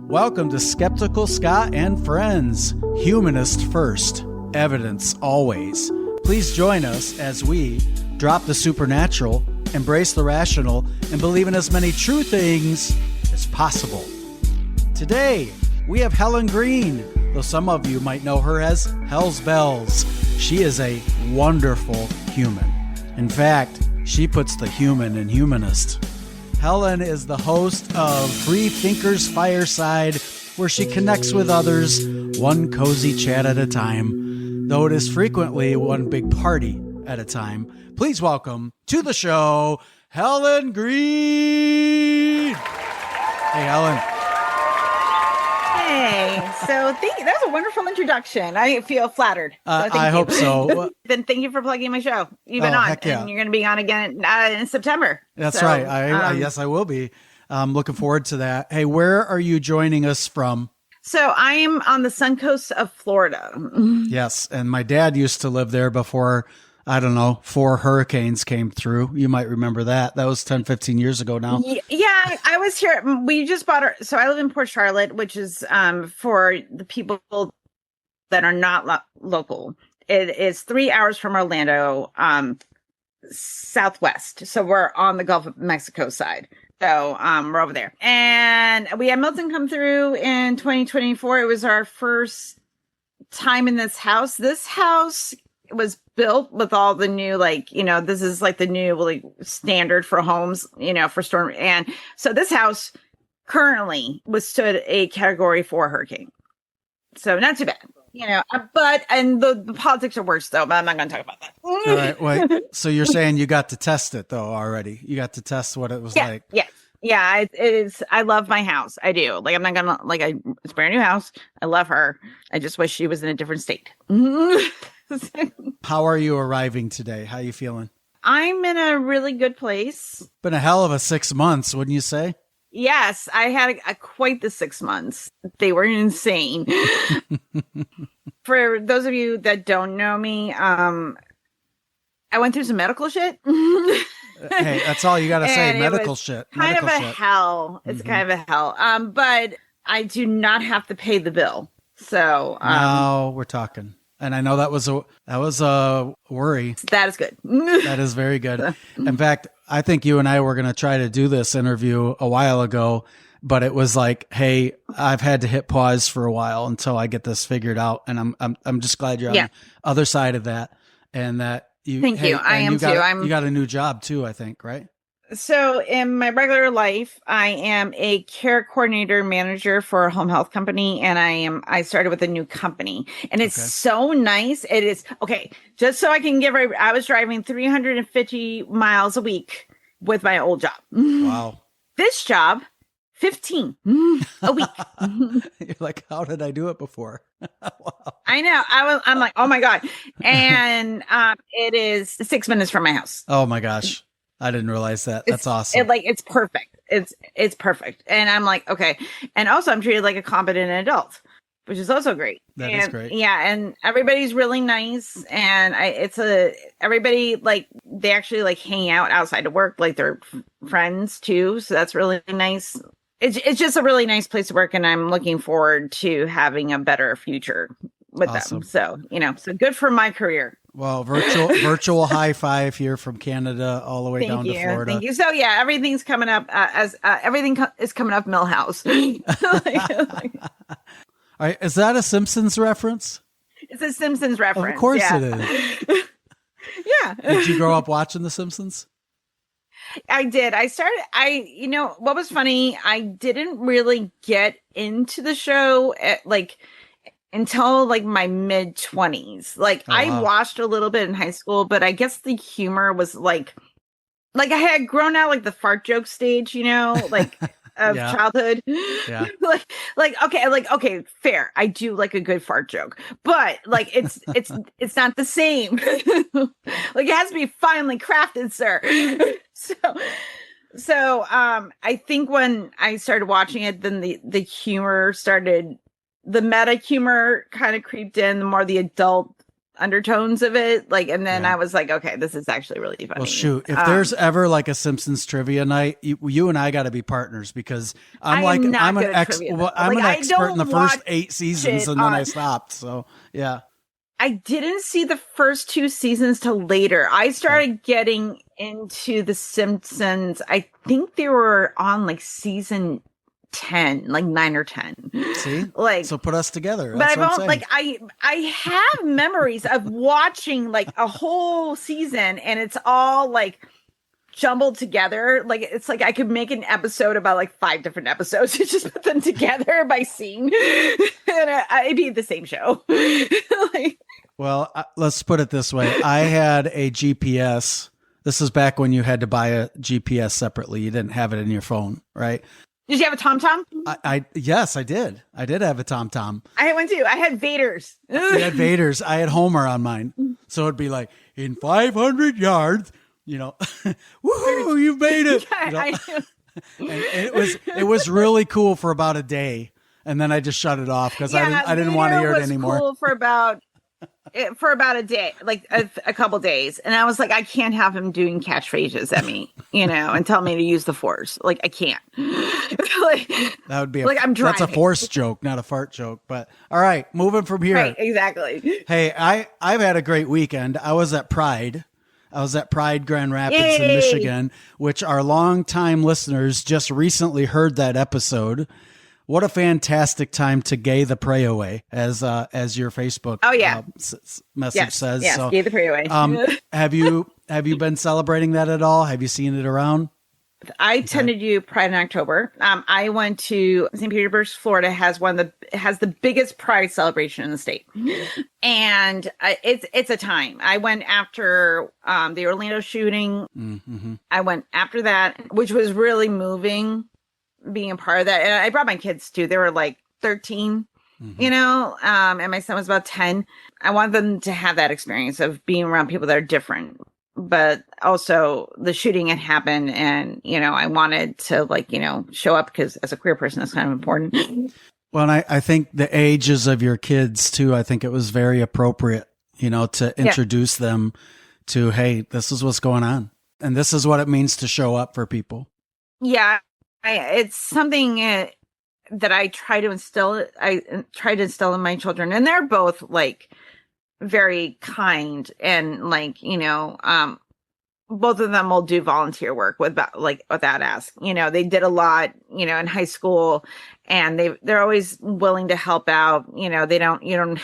Welcome to Skeptical Scott and Friends. Humanist first, evidence always. Please join us as we drop the supernatural, embrace the rational, and believe in as many true things as possible. Today, we have Helen Greene, though some of you might know her as Hell's Bells. She is a wonderful human. In fact, she puts the human in humanist. Helen is the host of FreeThinkers Fireside, where she connects with others, one cozy chat at a time, though it is frequently one big party at a time. Please welcome to the show, Helen Greene. Hey, Helen. Hey, so thank you. That was a wonderful introduction. I feel flattered. So I hope so. Then thank you for plugging my show. You've been on, yeah. and you're going to be on again in September. That's right. Yes, I will be. I'm looking forward to that. Hey, where are you joining us from? So I am on the sun coast of Florida. Yes, and my dad used to live there before, I don't know, 4 hurricanes came through. You might remember that. That was 10, 15 years ago now. Yeah, I was here. We just bought so I live in Port Charlotte, which is for the people that are not local. It is 3 hours from Orlando, southwest. So we're on the Gulf of Mexico side. So we're over there. And we had Milton come through in 2024. It was our first time in this house. This house was built with all the new, this is like the new standard for homes, for storm. And so this house currently withstood a category 4 hurricane. So not too bad, but the politics are worse though, but I'm not going to talk about that. All right. Wait, so you're saying you got to test it though already? You got to test what it was like? Yes. Yeah, it is. I love my house. I do. I'm not gonna it's a brand new house. I love her. I just wish she was in a different state. How are you arriving today? How are you feeling? I'm in a really good place. Been a hell of a 6 months, wouldn't you say? Yes, I had quite the 6 months. They were insane. For those of you that don't know me, I went through some medical shit. Hey, that's all you got to say. Medical shit. Kind of a hell. It's kind of a hell. But I do not have to pay the bill. So now we're talking. And I know that was a worry. That is good. That is very good. In fact, I think you and I were going to try to do this interview a while ago, but it was like, hey, I've had to hit pause for a while until I get this figured out. And I'm just glad you're on the other side of that, and that you. Thank you. I am too. You got a new job too, I think, right? So in my regular life, I am a care coordinator manager for a home health company, and I started with a new company, and it's so nice. It is okay. Just so I can I was driving 350 miles a week with my old job. Wow. This job, 15 a week. You're like, how did I do it before? Wow. I know. I'm like, oh my God. And it is 6 minutes from my house. Oh my gosh. I didn't realize that. That's awesome. It's perfect. It's perfect. And I'm like, okay. And also I'm treated like a competent adult, which is also great. That is great. Yeah. And everybody's really nice. And everybody, they actually hang out outside of work. They're friends too. So that's really nice. It's just a really nice place to work. And I'm looking forward to having a better future with them. So, so good for my career. Well, virtual high five here from Canada all the way down to Florida. Thank you. So yeah, everything's coming up everything is coming up Millhouse. All right, is that a Simpsons reference? It's a Simpsons reference. Of course it is. Yeah. Did you grow up watching The Simpsons? I did. What was funny, I didn't really get into the show until my mid 20s. I watched a little bit in high school, but I guess the humor was I had grown out the fart joke stage, of childhood. Yeah. Okay, fair. I do like a good fart joke, but it's not the same. It has to be finely crafted, sir. So I think when I started watching it, then the humor started. The meta humor kind of creeped in, the more the adult undertones of it. Like, and then Yeah. I was like, okay, this is actually really funny. Well, shoot, if there's ever like a Simpsons trivia night, you and I got to be partners because I'm an expert in the first 8 seasons and then I stopped. So, yeah. I didn't see the first 2 seasons till later. I started getting into the Simpsons. I think they were on like season 10, like 9 or 10. See, like, so put us together. But That's I what I'm don't saying. like. I have memories of watching like a whole season, and it's all like jumbled together. Like, it's like I could make an episode about like 5 different episodes and just put them together by scene, and it'd be the same show. Like, Well, let's put it this way. I had a GPS. This is back when you had to buy a GPS separately. You didn't have it in your phone, right? did you have a TomTom? Yes, I did. I did have a TomTom. I had one too. I had Vader's. You had Vader's. I had Homer on mine. So it'd be like, in 500 yards, woohoo, you made it. And it was really cool for about a day. And then I just shut it off because I didn't want to hear it anymore. Cool for about a day, like a couple days, and I was like, I can't have him doing catchphrases at me, and tell me to use the force. Like, I can't. Like, that would be I'm driving. That's a force joke, not a fart joke. But all right, moving from here. Right, exactly. Hey, I've had a great weekend. I was at Pride Grand Rapids in Yay! Michigan, which our longtime listeners just recently heard that episode. What a fantastic time to gay the prey away, as your Facebook message says. Yes, so, gay the prey away. have you been celebrating that at all? Have you seen it around? I tend to do Pride in October. I went to St. Petersburg, Florida. Has the biggest Pride celebration in the state, and it's a time. I went after the Orlando shooting. Mm-hmm. I went after that, which was really moving. Being a part of that, and I brought my kids too. They were like 13, and my son was about 10. I want them to have that experience of being around people that are different, but also the shooting had happened, and I wanted to show up because as a queer person, that's kind of important. Well, and I think the ages of your kids too. I think it was very appropriate, to introduce them to, hey, this is what's going on, and this is what it means to show up for people. Yeah. It's something that I try to instill. I try to instill in my children, and they're both like very kind and both of them will do volunteer work without ask. They did a lot, in high school, and they're always willing to help out. You don't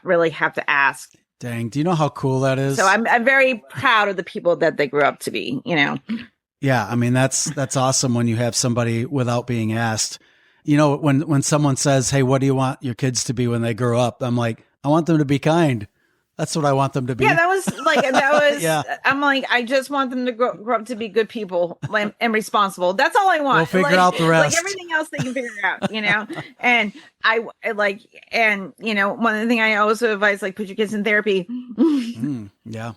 really have to ask. Dang, do you know how cool that is? So I'm very proud of the people that they grew up to be. Yeah, I mean that's awesome when you have somebody without being asked. When someone says, "Hey, what do you want your kids to be when they grow up?" I'm like, I want them to be kind. That's what I want them to be. Yeah, that was yeah. I'm like, I just want them to grow up to be good people and responsible. That's all I want. We'll figure out the rest. Like everything else they can figure out, And one of the things I also advise, put your kids in therapy. Yeah.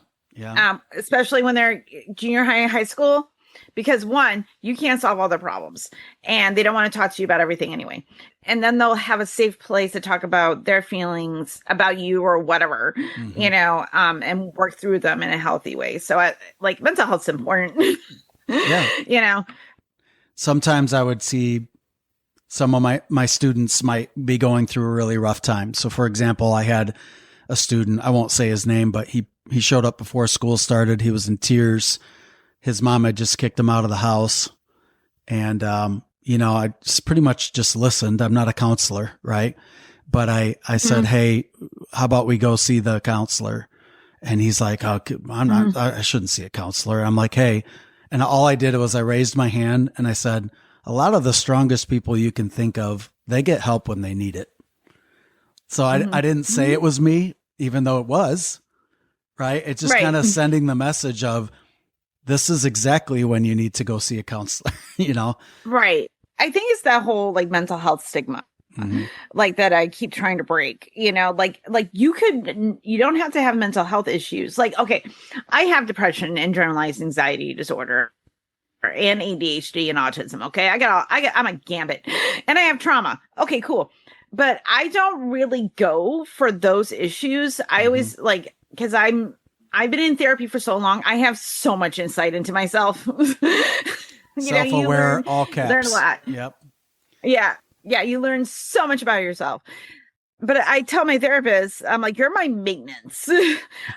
Especially when they're junior high and high school. Because one, you can't solve all their problems and they don't want to talk to you about everything anyway. And then they'll have a safe place to talk about their feelings about you or whatever, and work through them in a healthy way. So mental health's important. Yeah. Sometimes I would see some of my students might be going through a really rough time. So for example, I had a student, I won't say his name, but he showed up before school started. He was in tears. His mom had just kicked him out of the house. And, I just pretty much just listened. I'm not a counselor, right? But I said, hey, how about we go see the counselor? And he's like, oh, I shouldn't see a counselor. I'm like, hey, and all I did was I raised my hand and I said, a lot of the strongest people you can think of, they get help when they need it. So I didn't say it was me, even though it was, right? It's just kind of sending the message of, this is exactly when you need to go see a counselor, Right. I think it's that whole mental health stigma, that I keep trying to break, you don't have to have mental health issues. Okay, I have depression and generalized anxiety disorder and ADHD and autism. Okay. I'm a gambit and I have trauma. Okay, cool. but I don't really go for those issues. I always like, because I've been in therapy for so long. I have so much insight into myself. Self-aware, all caps. Learn a lot. Yep. Yeah. Yeah. You learn so much about yourself. But I tell my therapist, I'm like, you're my maintenance.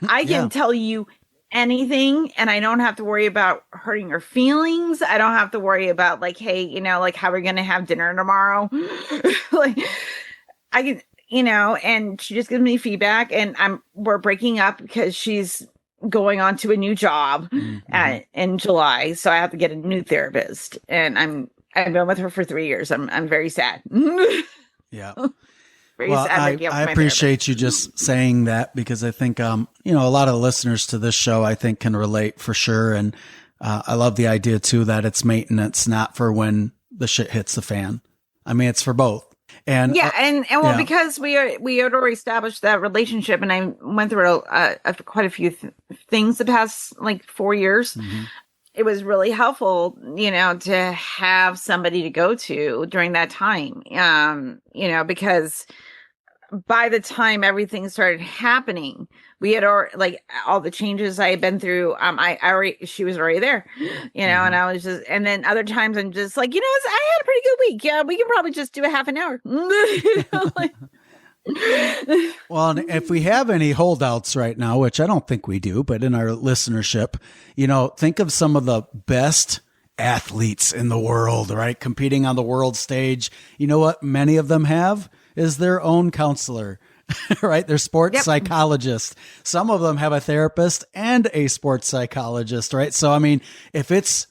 I can tell you anything and I don't have to worry about hurting your feelings. I don't have to worry about like, hey, like how we're going to have dinner tomorrow. Like I can, and she just gives me feedback and we're breaking up because she's going on to a new job in July. So I have to get a new therapist and I've been with her for 3 years. I'm very sad. Yeah. Well, I appreciate you just saying that because I think, a lot of the listeners to this show, I think can relate for sure. And, I love the idea too, that it's maintenance, not for when the shit hits the fan. I mean, it's for both. And because we had already established that relationship and I went through quite a few things the past like 4 years. Mm-hmm. It was really helpful, to have somebody to go to during that time. Because by the time everything started happening, we had already, like all the changes I had been through. She was already there, and I was just, and then other times I'm just like, I had a pretty good week. Yeah, we can probably just do a half an hour. Well, and if we have any holdouts right now, which I don't think we do, but in our listenership, think of some of the best athletes in the world, right? Competing on the world stage. You know what many of them have is their own counselor, right? They're sports psychologists. Some of them have a therapist and a sports psychologist, right? So, I mean, if it's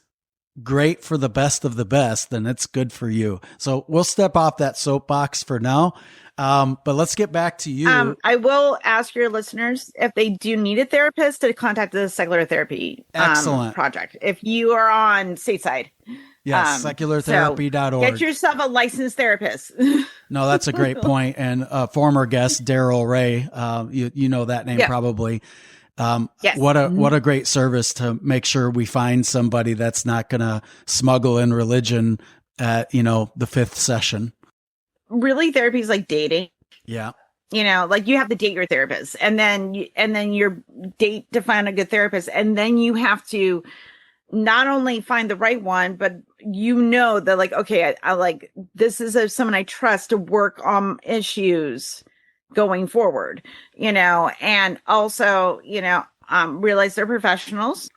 great for the best of the best, then it's good for you. So we'll step off that soapbox for now. But let's get back to you. I will ask your listeners if they do need a therapist to contact the Secular Therapy Project. If you are on stateside. Yes, seculartherapy.org. Get yourself a licensed therapist. No, that's a great point. And former guest, Daryl Ray, you know that name probably. Yes. What a great service to make sure we find somebody that's not going to smuggle in religion at, the fifth session. Really, therapy is like dating. Yeah. Like you have to date your therapist and then your date to find a good therapist. And then you have to not only find the right one, but that like, okay, I like, this is someone I trust to work on issues going forward, and also, realize they're professionals.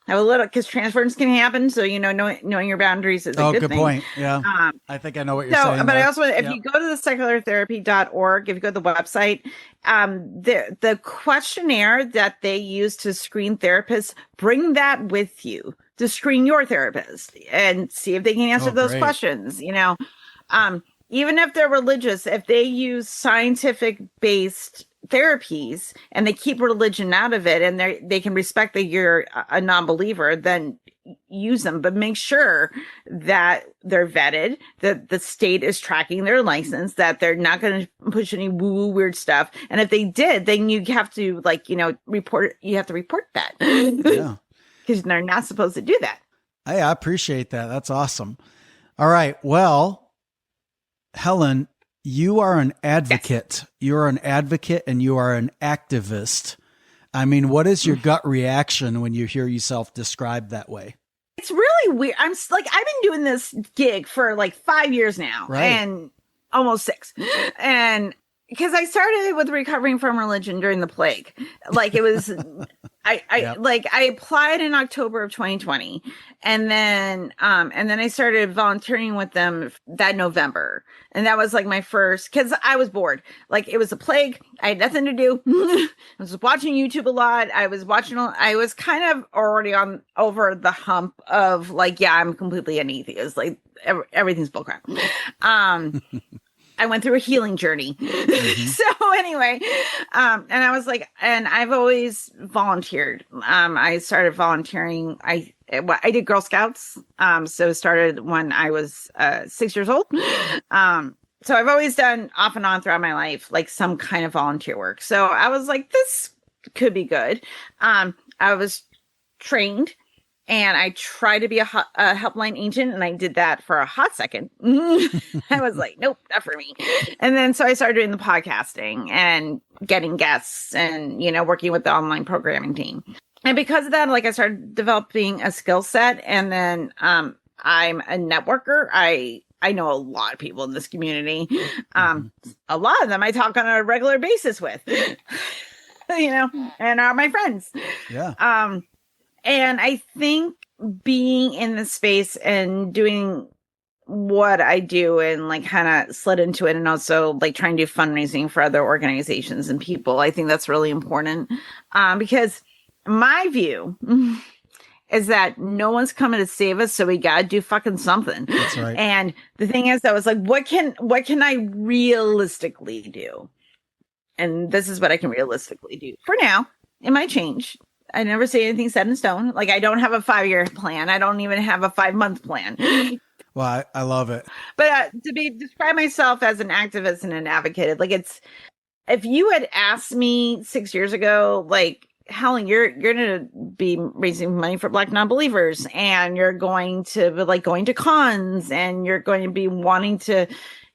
Have a little, because transference can happen. So, knowing your boundaries is a good thing. Point. Yeah. I think I know what you're saying. But I also, if you go to the seculartherapy.org, if you go to the website, the questionnaire that they use to screen therapists, bring that with you to screen your therapist and see if they can answer those questions, even if they're religious, if they use scientific based therapies and they keep religion out of it and they can respect that you're a non-believer, then use them, but make sure that they're vetted, that the state is tracking their license, that they're not going to push any woo-woo weird stuff. And if they did, then you have to report that. Yeah. Because they're not supposed to do that. Hey, I appreciate that. That's awesome. All right. Well, Helen, you are an advocate. Yes. You're an advocate and you are an activist. I mean, what is your gut reaction when you hear yourself described that way? It's really weird. I've been doing this gig for like 5 years now, right? And almost 6. And because I started with recovering from religion during the plague, like it was, I applied in October of 2020, and then I started volunteering with them that November, and that was like my first, because I was bored. Like it was a plague, I had nothing to do. I was watching YouTube a lot. I was kind of already over the hump of like, yeah, I'm completely an atheist. Like everything's bullcrap. I went through a healing journey. Mm-hmm. So anyway, and I was like, and I've always volunteered. I started volunteering. I did Girl Scouts. So started when I was 6 years old. So I've always done off and on throughout my life, like some kind of volunteer work. So I was like, this could be good. I was trained And I tried to be a helpline agent, and I did that for a hot second. I was like, nope, not for me. And then so I started doing the podcasting and getting guests and, working with the online programming team. And because of that, like I started developing a skill set. And then I'm a networker. I know a lot of people in this community. A lot of them I talk on a regular basis with, and are my friends. Yeah. And I think being in the space and doing what I do and like kind of slid into it, and also like trying to do fundraising for other organizations and people, I think that's really important. Because my view is that no one's coming to save us, so we gotta do fucking something. That's right. And the thing is, I was like, what can I realistically do? And this is what I can realistically do. For now, it might change. I never say anything set in stone. Like, I don't have a 5-year plan. I don't even have a 5-month plan. Well, I love it. But describe myself as an activist and an advocate, like if you had asked me 6 years ago, like, Helen, you're going to be raising money for Black non-believers, and you're going to be like going to cons, and you're going to be wanting to,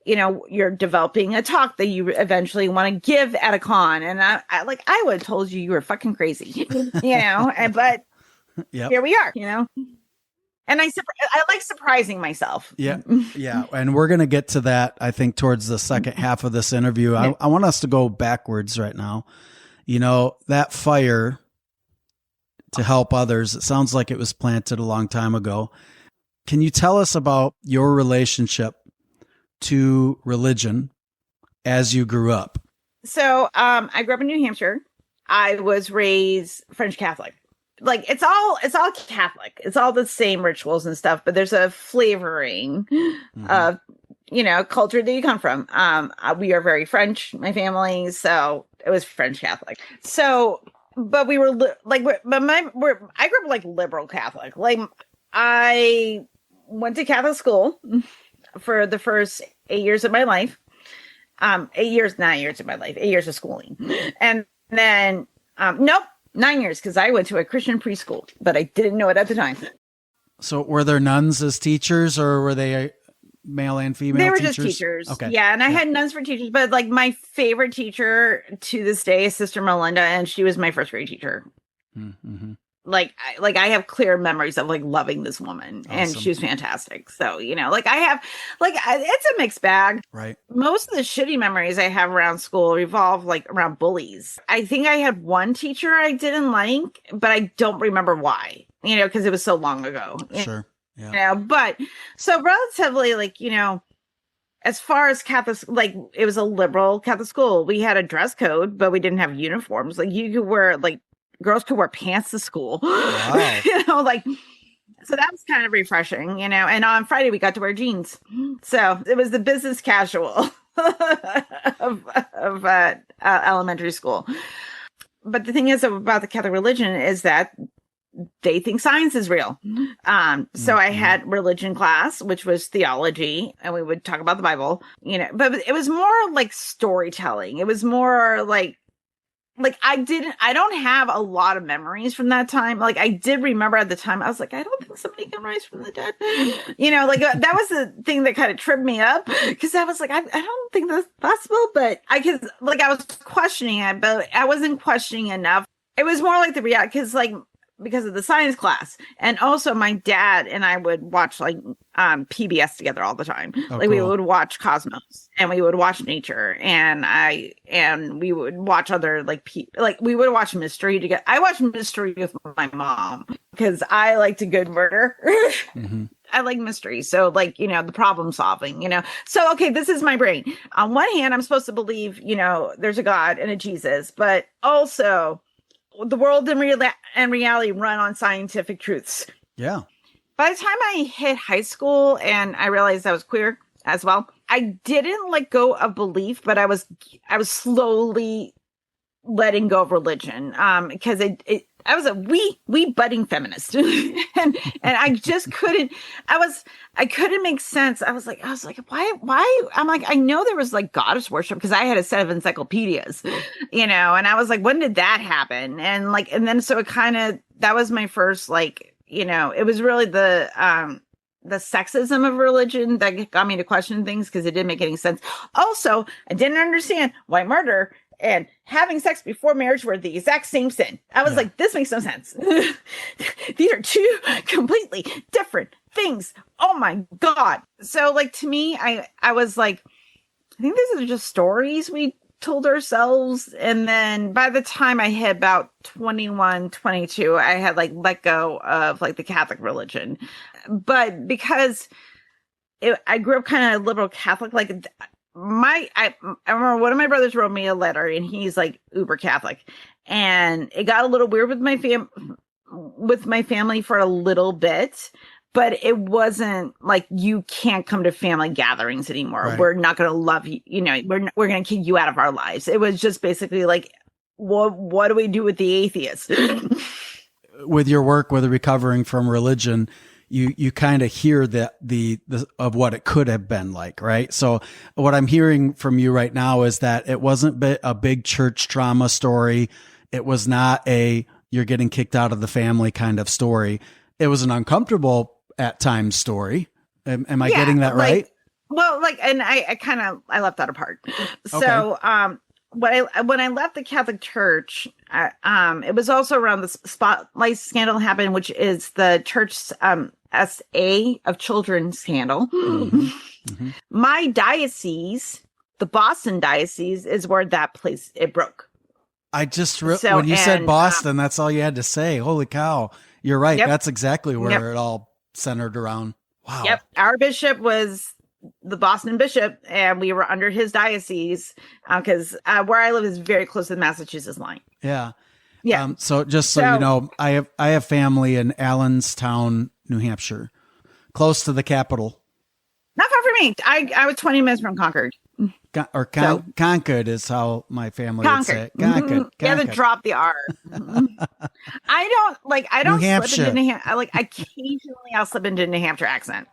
you're developing a talk that you eventually want to give at a con. And I would have told you were fucking crazy, but Yep. Here we are, and I like surprising myself. Yeah. Yeah. And we're going to get to that, I think, towards the second half of this interview. Yeah. I want us to go backwards right now. That fire to help others, it sounds like it was planted a long time ago. Can you tell us about your relationship to religion as you grew up? So I grew up in New Hampshire. I was raised French Catholic. Like, it's all Catholic. It's all the same rituals and stuff, but there's a flavoring of, culture that you come from. We are very French, my family. So it was French Catholic. So, but we were I grew up like liberal Catholic. Like, I went to Catholic school for the first 8 years of my life. 8 years, 9 years of my life, 8 years of schooling. And then, nope, 9 years, because I went to a Christian preschool, but I didn't know it at the time. So were there nuns as teachers, or were they male and female They were teachers? just teachers. Okay. Yeah, and I had nuns for teachers, but like my favorite teacher to this day is Sister Melinda, and she was my first grade teacher. Mm-hmm. Like I have clear memories of like loving this woman, and she was fantastic. So, I have it's a mixed bag. Right. Most of the shitty memories I have around school revolve like around bullies. I think I had one teacher I didn't like, but I don't remember why, because it was so long ago. Sure. Yeah. But so relatively, like, as far as Catholic, like, it was a liberal Catholic school. We had a dress code, but we didn't have uniforms. Like, you could wear, like, girls could wear pants to school. Wow. So that was kind of refreshing, and on Friday we got to wear jeans. So it was the business casual of elementary school. But the thing is about the Catholic religion is that they think science is real. So I had religion class, which was theology, and we would talk about the Bible, but it was more like storytelling. It was more like I don't have a lot of memories from that time. Like, I did remember at the time, I was like, I don't think somebody can rise from the dead. That was the thing that kind of tripped me up, because I was like, I don't think that's possible, but I was questioning it, but I wasn't questioning enough. It was more like the reality, because of the science class. And also my dad and I would watch PBS together all the time. We would watch Cosmos, and we would watch Nature, and we would watch other we would watch mystery together. I watched mystery with my mom because I like a good murder. Mm-hmm. I like mystery. So the problem solving, So, okay, this is my brain. On one hand, I'm supposed to believe, there's a God and a Jesus, but also the world and reality run on scientific truths. Yeah. By the time I hit high school and I realized I was queer as well, I didn't let go of belief, but I was slowly letting go of religion. Because I was a wee budding feminist, and I just couldn't. I couldn't make sense. I was like, why? I'm like, I know there was goddess worship because I had a set of encyclopedias, and I was like, when did that happen? And then so it kind of, that was my first it was really the sexism of religion that got me to question things because it didn't make any sense. Also, I didn't understand why murder and having sex before marriage were the exact same sin. I was like, this makes no sense. These are two completely different things. Oh my God. So like, to me, I was like, I think these are just stories we told ourselves. And then by the time I hit about 21, 22, I had like let go of like the Catholic religion. But because I grew up kind of liberal Catholic, like I remember one of my brothers wrote me a letter and he's like uber Catholic, and it got a little weird with my family for a little bit. But it wasn't like, you can't come to family gatherings anymore. Right. We're not going to love you. We're going to kick you out of our lives. It was just basically like, what do we do with the atheists? With your work with recovering from religion, you kind of hear the of what it could have been like, right? So what I'm hearing from you right now is that it wasn't a big church trauma story. It was not you're getting kicked out of the family kind of story. It was an uncomfortable at times story. Am I getting that right? Well, like, and I left that apart. Okay. So, when I left the Catholic Church, it was also around the Spotlight scandal happened, which is the church's SA of children scandal. Mm-hmm. Mm-hmm. My diocese, the Boston diocese, is where that place, it broke. I just, when you said Boston, that's all you had to say. Holy cow. You're right. Yep. That's exactly where it all centered around. Wow. Yep. Our bishop was the Boston bishop, and we were under his diocese because where I live is very close to the Massachusetts line. Yeah. Yeah. So just so you know, I have family in Allenstown, New Hampshire, close to the capital. Not far from me. I was 20 minutes from Concord. Concord is how my family would say it. Concord. You have to drop the R. I don't slip into New Hampshire. Occasionally I'll slip into a New Hampshire accent.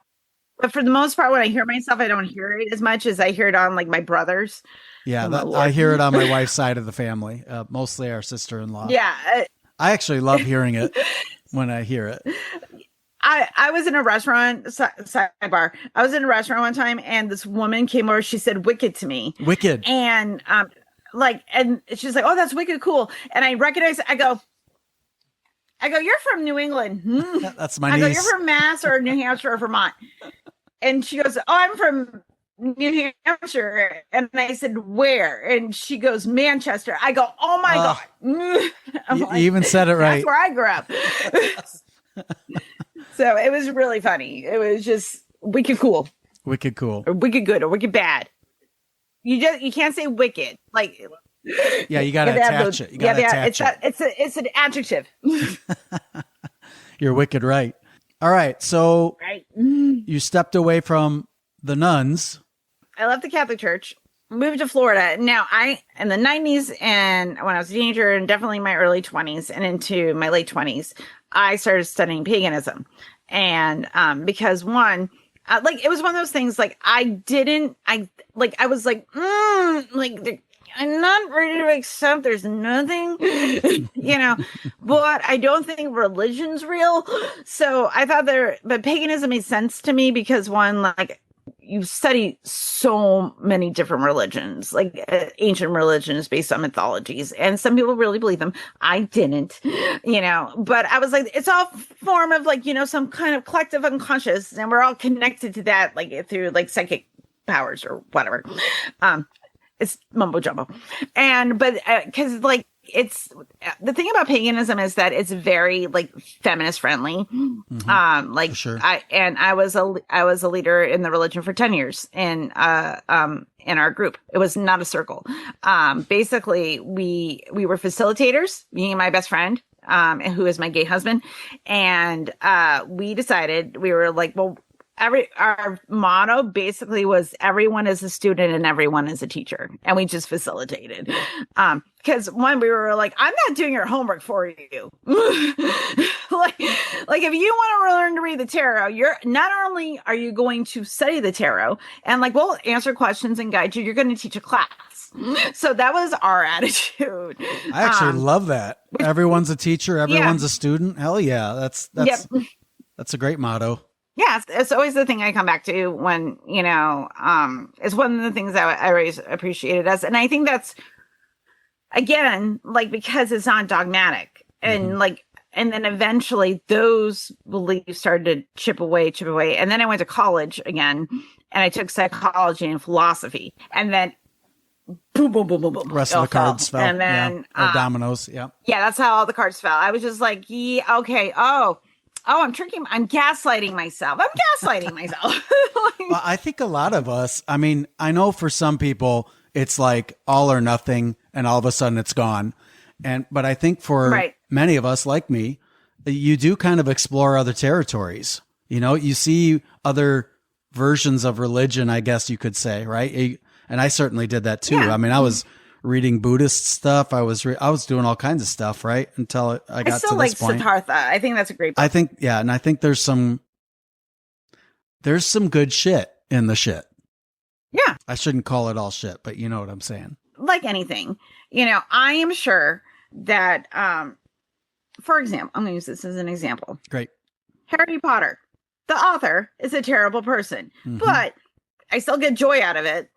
But for the most part, when I hear myself, I don't hear it as much as I hear it on like my brothers. Yeah, I hear it on my wife's side of the family, mostly our sister-in-law. Yeah. I actually love hearing it when I hear it. I was in a restaurant, sidebar. I was in a restaurant one time and this woman came over. She said wicked to me. Wicked. And and she's like, oh, that's wicked cool. And I recognize it. I go, you're from New England. That's my niece. I go, you're from Mass or New Hampshire or Vermont. And she goes, oh, I'm from New Hampshire. And I said, where? And she goes, Manchester. I go, oh my God. You even said it right. That's where I grew up. So it was really funny. It was just wicked cool. Wicked cool. Or wicked good or wicked bad. You can't say wicked. Like, yeah, you got to attach it. You got to attach it. It's an adjective. You're wicked right. All right. So you stepped away from the nuns. I left the Catholic Church, moved to Florida. Now, in the 90s and when I was a teenager and definitely my early 20s and into my late 20s, I started studying paganism. And because one, it was one of those things like I was like, I'm not ready to accept there's nothing, but I don't think religion's real. So I thought but paganism made sense to me because one, like, you study so many different religions, like ancient religions based on mythologies, and some people really believe them. I didn't, but I was like, it's all form of like, some kind of collective unconscious, and we're all connected to that, like through like psychic powers or whatever. It's mumbo jumbo. But because like it's the thing about paganism is that it's very like feminist friendly. Mm-hmm. Sure. I was a leader in the religion for 10 years in our group. It was not a circle. Basically we were facilitators, me and my best friend, who is my gay husband. And we decided, we were like, well, our motto basically was everyone is a student and everyone is a teacher, and we just facilitated. Because one, we were like, I'm not doing your homework for you. like if you want to learn to read the tarot, you're not only are you going to study the tarot and like we'll answer questions and guide you, you're going to teach a class. So that was our attitude. I actually love that. Everyone's a teacher, everyone's a student. Hell yeah, that's a great motto. Yeah, it's always the thing I come back to when, it's one of the things that I always appreciated us. And I think that's, again, like, because it's not dogmatic. And and then eventually those beliefs started to chip away. And then I went to college again and I took psychology and philosophy. And then boom, boom, boom, boom, boom. The rest of the cards fell. And then dominoes. Yeah. Yeah, that's how all the cards fell. I was just like, yeah, okay. Oh, I'm gaslighting myself. Well, I think a lot of us, I mean, I know for some people it's like all or nothing and all of a sudden it's gone. But I think for many of us like me, you do kind of explore other territories. You see other versions of religion, I guess you could say, right? And I certainly did that too. Yeah. I mean, I was reading Buddhist stuff. I was doing all kinds of stuff, right? Until I got to this point. Siddhartha. I think that's a great book. I think there's some good shit in the shit. Yeah. I shouldn't call it all shit, but you know what I'm saying. Like anything, I am sure that, for example, I'm going to use this as an example. Great. Harry Potter, the author, is a terrible person, but I still get joy out of it.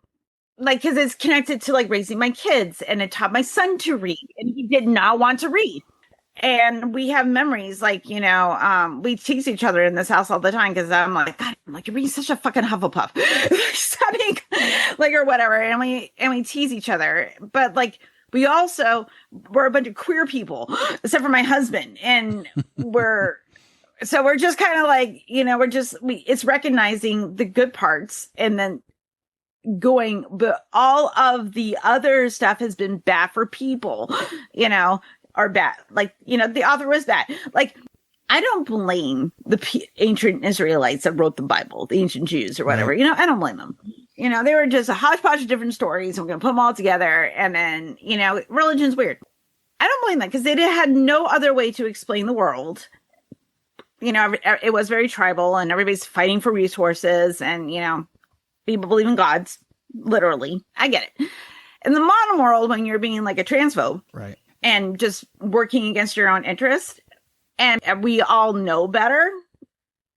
Like, because it's connected to like raising my kids, and it taught my son to read, and he did not want to read. And we have memories, like, we tease each other in this house all the time because I'm like, God, you're being such a fucking Hufflepuff, studying, like, or whatever. And we tease each other, but like, we're a bunch of queer people, except for my husband, and we're just kind of like, it's recognizing the good parts and then but all of the other stuff has been bad for people, are bad. Like, the author was bad. Like, I don't blame the ancient Israelites that wrote the Bible, the ancient Jews or whatever. Right. I don't blame them. They were just a hodgepodge of different stories, and we're going to put them all together. And then, religion's weird. I don't blame that because they had no other way to explain the world. It was very tribal, and everybody's fighting for resources, and, people believe in gods, literally. I get it. In the modern world, when you're being like a transphobe, right, and just working against your own interest, and we all know better,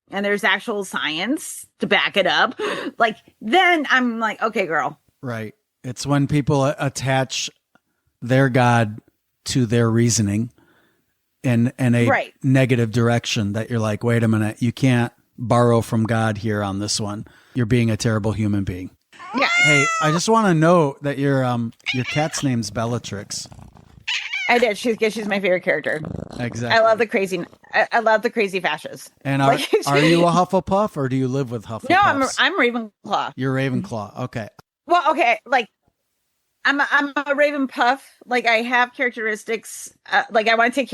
and there's actual science to back it up, like, then I'm like, okay, girl. Right. It's when people attach their God to their reasoning in a negative direction that you're like, wait a minute, you can't borrow from God here on this one. You're being a terrible human being. Yeah. Hey, I just want to know that your cat's name's Bellatrix. I did. She's my favorite character. Exactly. I love the crazy. I love the crazy fascists. And are you a Hufflepuff or do you live with Hufflepuffs? No, I'm Ravenclaw. You're Ravenclaw. Okay. Well, okay, like I'm a Raven Puff. Like, I have characteristics. Like, I want to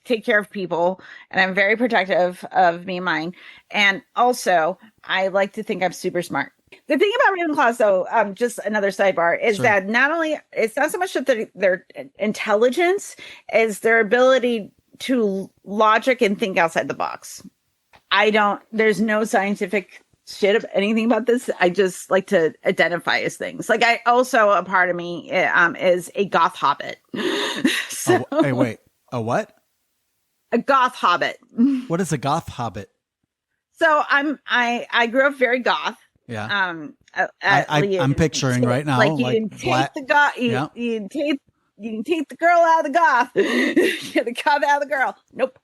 take care of people, and I'm very protective of me and mine. And also, I like to think I'm super smart. The thing about Ravenclaws, though, just another sidebar, is that not only it's not so much that their intelligence is their ability to logic and think outside the box. There's no scientific shit of anything about this. I just like to identify as things. Like, I also, a part of me is a goth hobbit. So, hey, wait, a what? A goth hobbit. What is a goth hobbit? So I grew up very goth. Yeah. I'm picturing right now, like, you can take the goth. You can take the girl out of the goth. Get the goth out of the girl. Nope.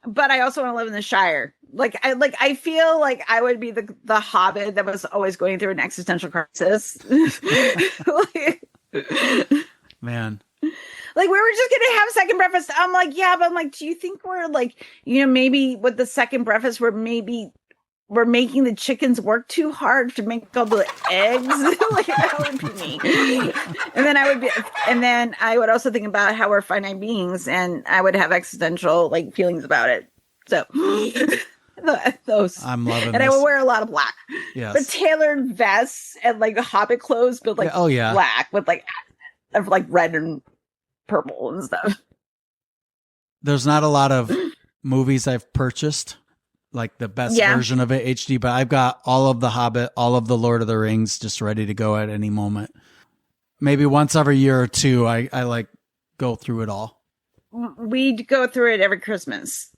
But I also want to live in the Shire. I feel like I would be the hobbit that was always going through an existential crisis. Man. Like, we were just going to have second breakfast. I'm like, yeah, but I'm like, do you think we're like, maybe with the second breakfast, we're making the chickens work too hard to make all the eggs? Like, that would be me. And then I would also think about how we're finite beings, and I would have existential, like, feelings about it. So Those. I'm loving and this. I would wear a lot of black. Yes. But tailored vests and like the Hobbit clothes, but like black with like red and purple and stuff. There's not a lot of movies I've purchased, like the best version of it, HD, but I've got all of the Hobbit, all of the Lord of the Rings just ready to go at any moment. Maybe once every year or two, I like go through it all. We go through it every Christmas.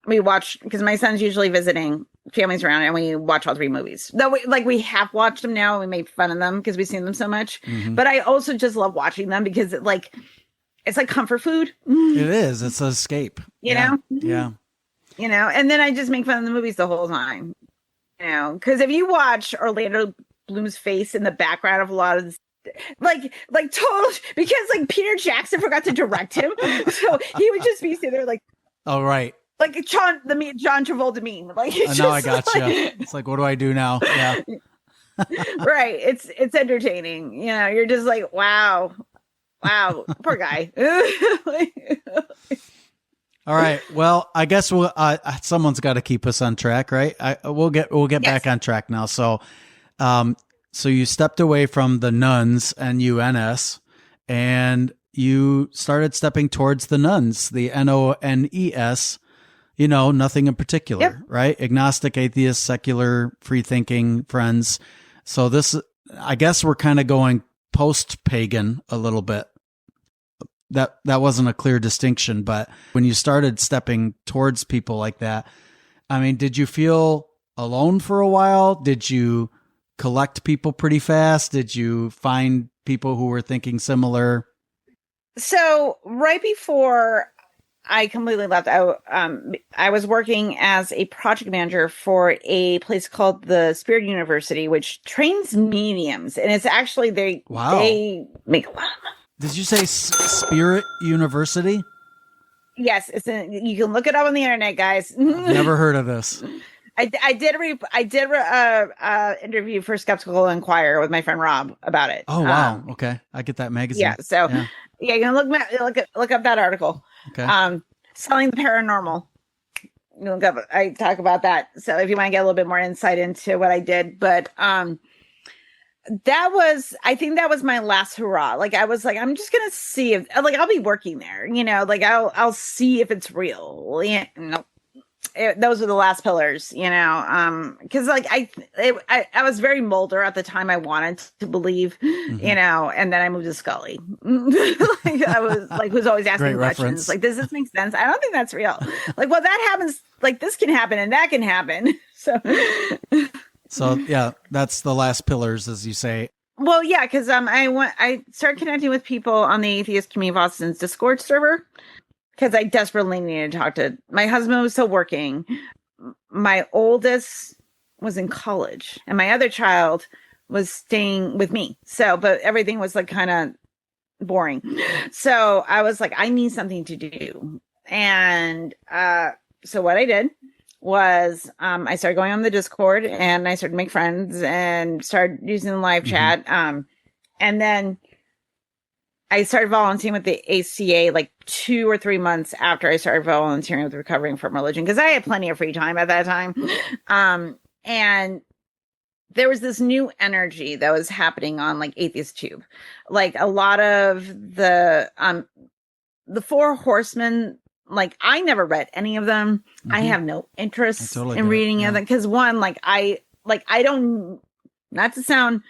We watch, because my son's usually visiting families around, and we watch all 3 movies. Though we have watched them now, and we make fun of them because we've seen them so much. Mm-hmm. But I also just love watching them because it's like comfort food. It is. It's an escape. You know? Yeah. You know, and then I just make fun of the movies the whole time. You know, because if you watch Orlando Bloom's face in the background of a lot of this, like total, because like Peter Jackson forgot to direct him, so he would just be sitting there like, oh right, like John Travolta meme. Like now I gotcha. It's like, what do I do now? Yeah, right. It's entertaining. You know, you're just like, wow, poor guy. All right. Well, I guess we'll. Someone's got to keep us on track, right? We'll get back on track now. So, so you stepped away from the nuns, NUNS, and you started stepping towards the nuns, the NONES. You know, nothing in particular, right? Agnostic, atheist, secular, free thinking friends. So this, I guess, we're kind of going post-pagan a little bit. That wasn't a clear distinction, but when you started stepping towards people like that, I mean, did you feel alone for a while? Did you collect people pretty fast? Did you find people who were thinking similar? So right before I completely left, I was working as a project manager for a place called the Spirit University, which trains mediums, and it's actually they make a lot of money. Did you say Spirit University? Yes, you can look it up on the internet, guys. I've never heard of this. I did interview for Skeptical Inquirer with my friend Rob about it. Oh wow, okay, I get that magazine. Yeah, so you can look up that article. Okay. Selling the paranormal. You look up. I talk about that. So if you want to get a little bit more insight into what I did, but I think that was my last hurrah. Like I was like, I'm just gonna see if I'll be working there. You know, like I'll see if it's real. Yeah, nope. Those were the last pillars, you know, because like I was very Mulder at the time. I wanted to believe, you know, and then I moved to Scully. Like I was like, who's always asking questions. Like, does this make sense? I don't think that's real. Like, well, that happens. Like, this can happen and that can happen. So yeah, that's the last pillars, as you say. Well, yeah, because I started connecting with people on the Atheist Community of Austin's Discord server. Because I desperately needed to talk to my husband was still working. My oldest was in college and my other child was staying with me. So, but everything was like kind of boring. So I was like, I need something to do. And so what I did was I started going on the Discord and I started to make friends and started using the live chat. And then I started volunteering with the ACA like 2 or 3 months after I started volunteering with Recovering from Religion, because I had plenty of free time at that time. And there was this new energy that was happening on like Atheist Tube. Like a lot of the Four Horsemen, like I never read any of them. I have no interest in reading them because one, like I don't, not to sound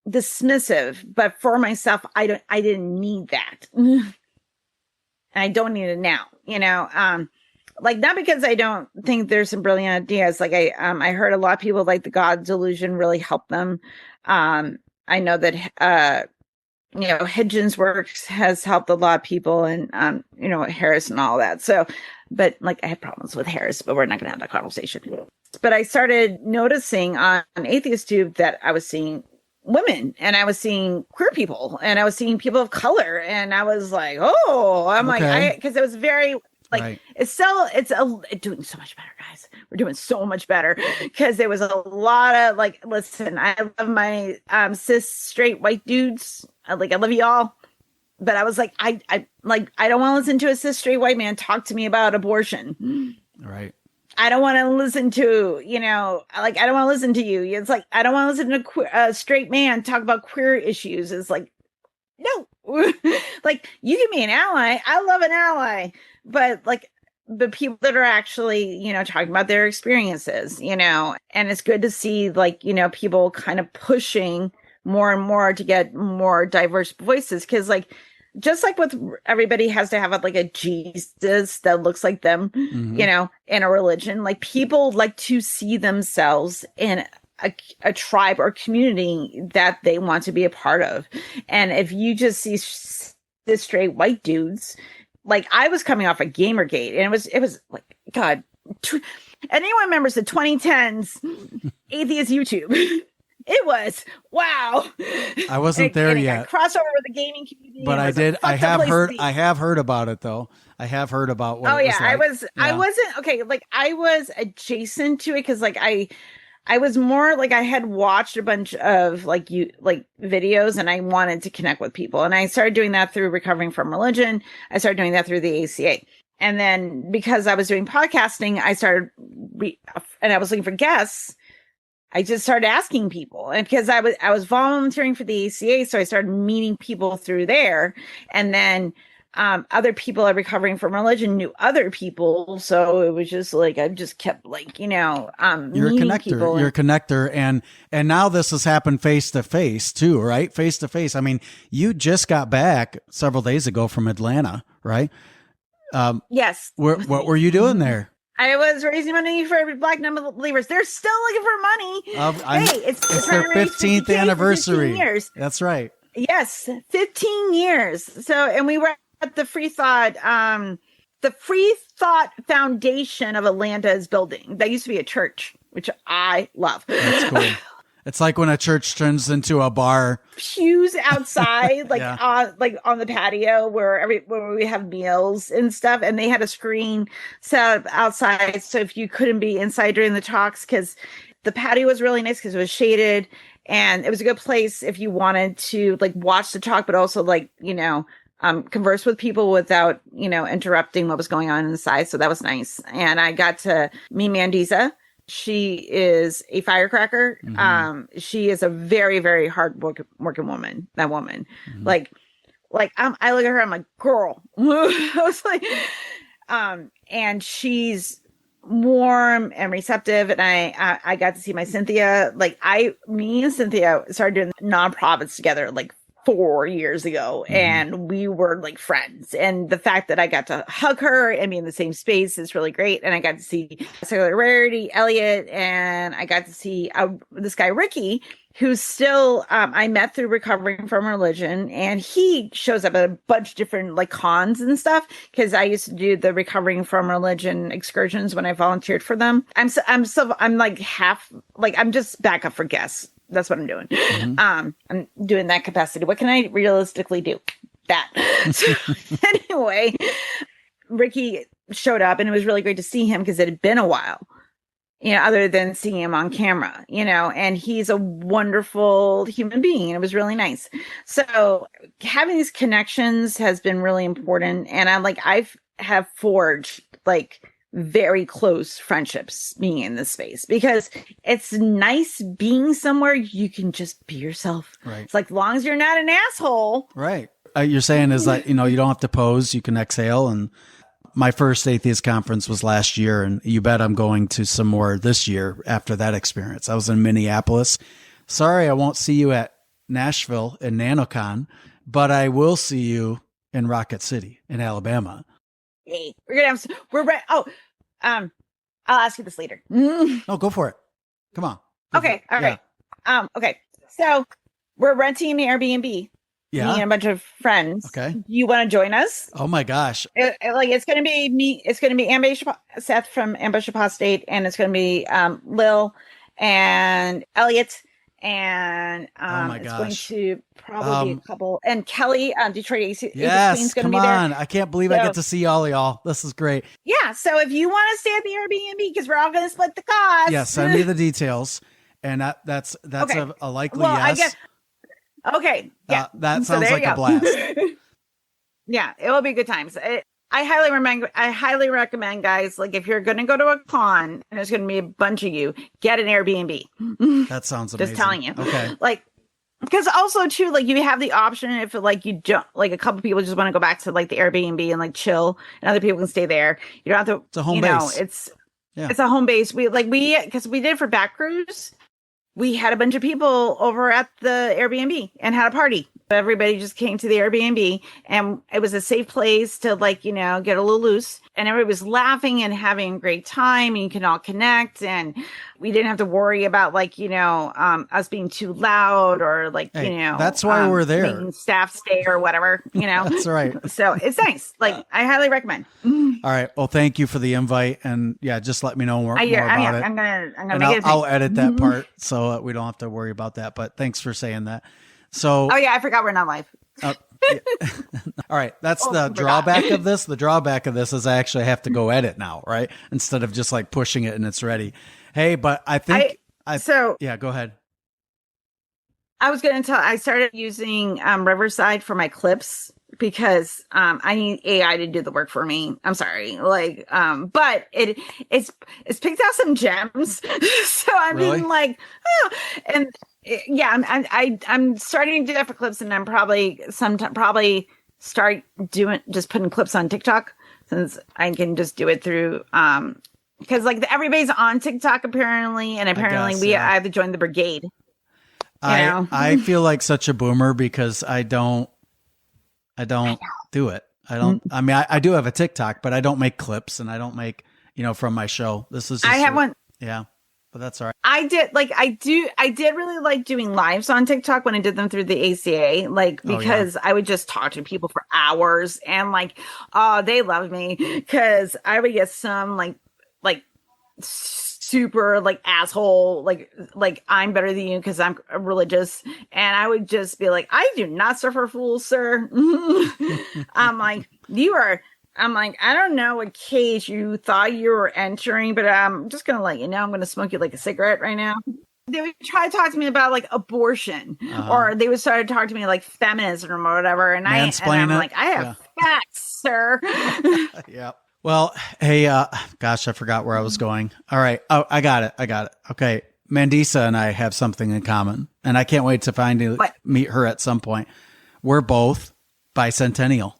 dismissive, but for myself, I didn't need that. And I don't need it now, you know, like not because I don't think there's some brilliant ideas. Like I heard a lot of people like the God delusion really helped them. I know that, you know, Hitchens' works has helped a lot of people and, you know, Harris and all that. So, but like I have problems with Harris, but we're not going to have that conversation. But I started noticing on Atheist Tube that I was seeing women and I was seeing queer people and I was seeing people of color and I was like, oh, like, because it was very like, it's doing so much better, guys. We're doing so much better because there was a lot of like, listen, I love my cis straight white dudes. I love y'all. But I was like, I don't want to listen to a cis straight white man talk to me about abortion. Right. I don't want to listen to, I don't want to listen to you. It's like, I don't want to listen to a straight man talk about queer issues. It's like, no, like you can be an ally. I love an ally, but like the people that are actually, talking about their experiences, and it's good to see like, people kind of pushing more and more to get more diverse voices. Cause like, just like with everybody has to have like a Jesus that looks like them, Mm-hmm. In a religion, like people like to see themselves in a tribe or community that they want to be a part of. And if you just see this straight white dudes, like I was coming off a Gamergate and it was like, God, anyone remembers the 2010s atheist YouTube? It was wow. I wasn't there yet. Crossover with the gaming community, but I did. I have heard about it though. I have heard about what. Oh yeah, I wasn't okay. Like I was adjacent to it because like I was more like I had watched a bunch of like videos and I wanted to connect with people, and I started doing that through Recovering from Religion. I started doing that through the ACA, and then because I was doing podcasting, I started and I was looking for guests. I just started asking people, and because I was volunteering for the ACA, so I started meeting people through there, and then other people at Recovering from Religion knew other people, so it was just like I just kept like you're a connector. You're a connector, and now this has happened face to face too, right? Face to face. I mean, you just got back several days ago from Atlanta, right? Yes. What were you doing there? I was raising money for Black non-believers. They're still looking for money. It's their 15th anniversary. 15 years. That's right. Yes, 15 years. So, and we were at the Free Thought Foundation of Atlanta is building. That used to be a church, which I love. That's cool. It's like when a church turns into a bar. Pews outside, like on the patio where we have meals and stuff, and they had a screen set up outside, so if you couldn't be inside during the talks, because the patio was really nice because it was shaded, and it was a good place if you wanted to like watch the talk, but also like converse with people without interrupting what was going on inside. So that was nice, and I got to meet Mandiza. She is a firecracker. Mm-hmm. She is a very, very hard working woman. That woman, mm-hmm. like I look at her, I'm like, girl. I was like, and she's warm and receptive. And I got to see my Cynthia. Like me and Cynthia started doing nonprofits together, like 4 years ago, mm-hmm. and we were like friends, and the fact that I got to hug her and be in the same space is really great. And I got to see Cellular Rarity, Elliot, and I got to see this guy Ricky, who's still I met through Recovering from Religion, and he shows up at a bunch of different like cons and stuff, because I used to do the Recovering from Religion excursions when I volunteered for them. I'm like half, like I'm just backup for guests. That's what I'm doing. Mm-hmm. I'm doing that capacity. What can I realistically do? That. So, anyway, Ricky showed up, and it was really great to see him because it had been a while, other than seeing him on camera, and he's a wonderful human being, and it was really nice. So having these connections has been really important. And I have forged like very close friendships being in this space, because it's nice being somewhere you can just be yourself. Right. It's like, as long as you're not an asshole. Right. You're saying is that, you don't have to pose, you can exhale. And my first atheist conference was last year, and you bet I'm going to some more this year after that experience. I was in Minneapolis. Sorry, I won't see you at Nashville in NanoCon, but I will see you in Rocket City in Alabama. I'll ask you this later. Oh, go for it. Come on. Okay. All right. Okay. So we're renting an Airbnb. Yeah. Me and a bunch of friends. Okay. You want to join us? Oh my gosh. It's going to be me. It's going to be Seth from Ambush Apostate, and it's going to be Lil and Elliot. And oh my it's gosh. going to probably be a couple, and Kelly, Detroit AC yes, going to be there. Come on, I can't believe I get to see all y'all. This is great. Yeah, so if you want to stay at the Airbnb, because we're all going to split the cost. Yeah, send me the details, and that's okay. a likely yes. Okay, yeah, that sounds like a blast. Yeah, it will be good times. I highly recommend, guys, like if you're going to go to a con and there's going to be a bunch of you, get an Airbnb. That sounds amazing. Just telling you. Okay. Like, because also too, like you have the option if like you don't, like a couple people just want to go back to like the Airbnb and like chill, and other people can stay there. You don't have to. It's a home base. It's a home base. Because we did it for back cruise. We had a bunch of people over at the Airbnb and had a party. Everybody just came to the Airbnb, and it was a safe place to like, get a little loose, and everybody was laughing and having a great time, and you can all connect, and we didn't have to worry about like, us being too loud or like, that's why we're there. Making staff stay or whatever, That's right. So it's nice. Like I highly recommend. All right. Well, thank you for the invite, and just let me know more about it. I'm gonna make it. I'll edit that part so we don't have to worry about that. But thanks for saying that. So, I forgot we're not live. Yeah. All right. That's the drawback of this. The drawback of this is I actually have to go edit now, right? Instead of just like pushing it and it's ready. Hey, but I think go ahead. I was going to I started using Riverside for my clips because I need AI to do the work for me. I'm sorry. Like, but it's picked out some gems. So I'm being like, and I'm starting to do that for clips, and I'm probably start putting clips on TikTok, since I can just do it through because like everybody's on TikTok apparently, and apparently I have to join the brigade. I feel like such a boomer because I don't do it. I mean, I do have a TikTok, but I don't make clips, and I don't make, from my show. This is just I have one. Yeah. But that's all right. I did really like doing lives on TikTok when I did them through the ACA, like because I would just talk to people for hours, and like, oh, they loved me because I would get some like super like asshole, like I'm better than you because I'm religious, and I would just be like, I do not suffer fools, sir. I'm like, I don't know what cage you thought you were entering, but I'm just going to let you know, I'm going to smoke you like a cigarette right now. They would try to talk to me about like abortion, or they would start to talk to me like feminism or whatever. And I'm like, I have facts, sir. Yeah. Well, hey, gosh, I forgot where I was going. All right. Oh, I got it. Okay. Mandisa and I have something in common, and I can't wait to meet her at some point. We're both bicentennial.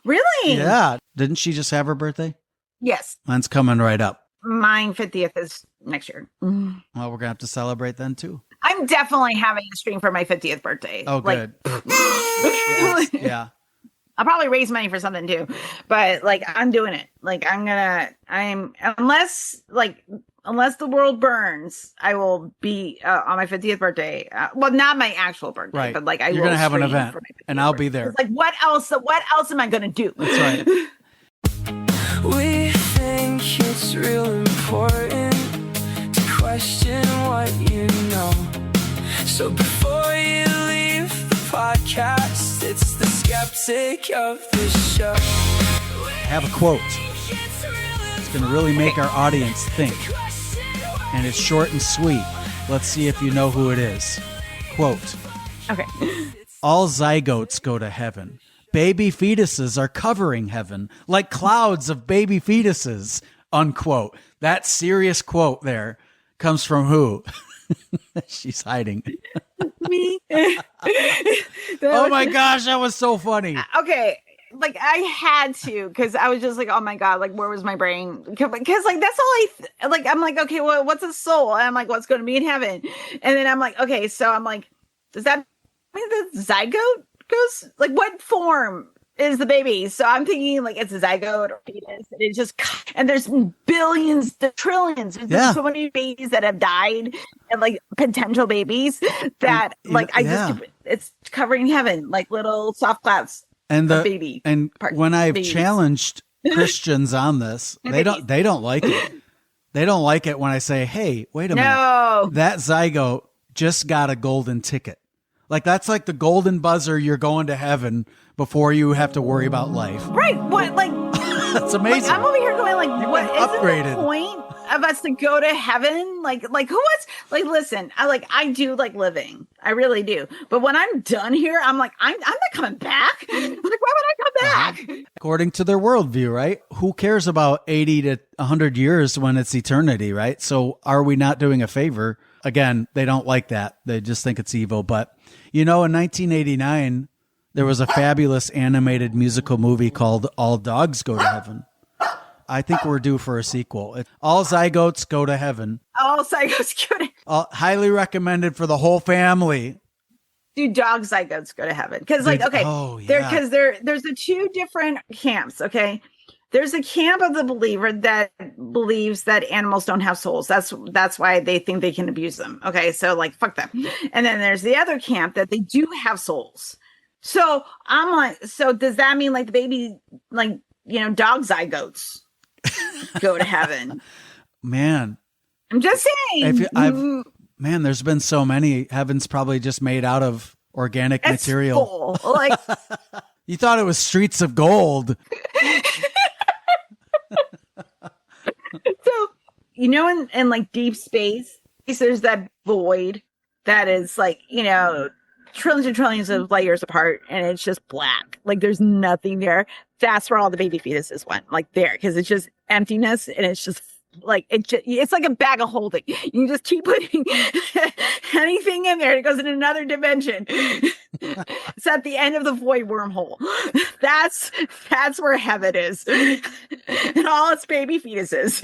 Really? Yeah. Didn't she just have her birthday? Yes. Mine's coming right up. Mine 50th is next year. Well, we're going to have to celebrate then too. I'm definitely having a stream for my 50th birthday. Oh, good. Yes. Yeah. I'll probably raise money for something too, but like I'm doing it. Like unless the world burns, I will be on my 50th birthday. Well, not my actual birthday, right. But like you're going to have an event, and I'll be there. Like what else am I going to do? That's right. We think it's real important to question what you know. So before you leave the podcast, it's the skeptic of the show. I have a quote. It's going to really make our audience think. And it's short and sweet. Let's see if you know who it is. Quote. Okay. All zygotes go to heaven. Baby fetuses are covering heaven like clouds of baby fetuses. Unquote. That serious quote there comes from who? She's hiding. Me. Oh my gosh, that was so funny. Okay. Like I had to, because I was just like, oh my God, like where was my brain? Because like that's all I'm like, okay, well, what's a soul? And I'm like, what's going to be in heaven? And then I'm like, okay, so I'm like, does that mean the zygote goes? Like what form is the baby? So I'm thinking like it's a zygote or fetus. And it's just, and there's billions, trillions. There's so many babies that have died, and like potential babies that it's covering heaven like little soft clouds. And when I've challenged Christians on this, they don't like it. They don't like it when I say, "Hey, wait a minute, that zygote just got a golden ticket." Like that's like the golden buzzer. You're going to heaven before you have to worry about life. Right? What? Like that's amazing. Like, I'm over here going like, what? Isn't upgraded. the point of us to go to heaven? Like who wants, like, listen, I do like living. I really do. But when I'm done here, I'm like, I'm not coming back. Like, why would I come back? According to their worldview, right? Who cares about 80 to 100 years when it's eternity, right? So are we not doing a favor? Again, they don't like that. They just think it's evil. But, in 1989, there was a fabulous animated musical movie called All Dogs Go to Heaven. I think we're due for a sequel. All Zygotes Go to Heaven. All Zygotes Go to Heaven. Highly recommended for the whole family. Do dog zygotes go to heaven? Because there's the two different camps. Okay, there's a camp of the believer that believes that animals don't have souls. That's why they think they can abuse them. Okay, so like fuck them. And then there's the other camp that they do have souls. So I'm like, so does that mean like the baby, like dog zygotes go to heaven? Man, I'm just saying. Man, there's been so many. Heaven's probably just made out of organic material. Full. Like you thought it was streets of gold. So in like deep space, there's that void that is like trillions and trillions of light years apart, and it's just black. Like there's nothing there. That's where all the baby fetuses went, like there, because it's just emptiness, and it's just like it's like a bag of holding. You just keep putting anything in there, it goes in another dimension. It's at the end of the void wormhole. That's where heaven is, and all its baby fetuses.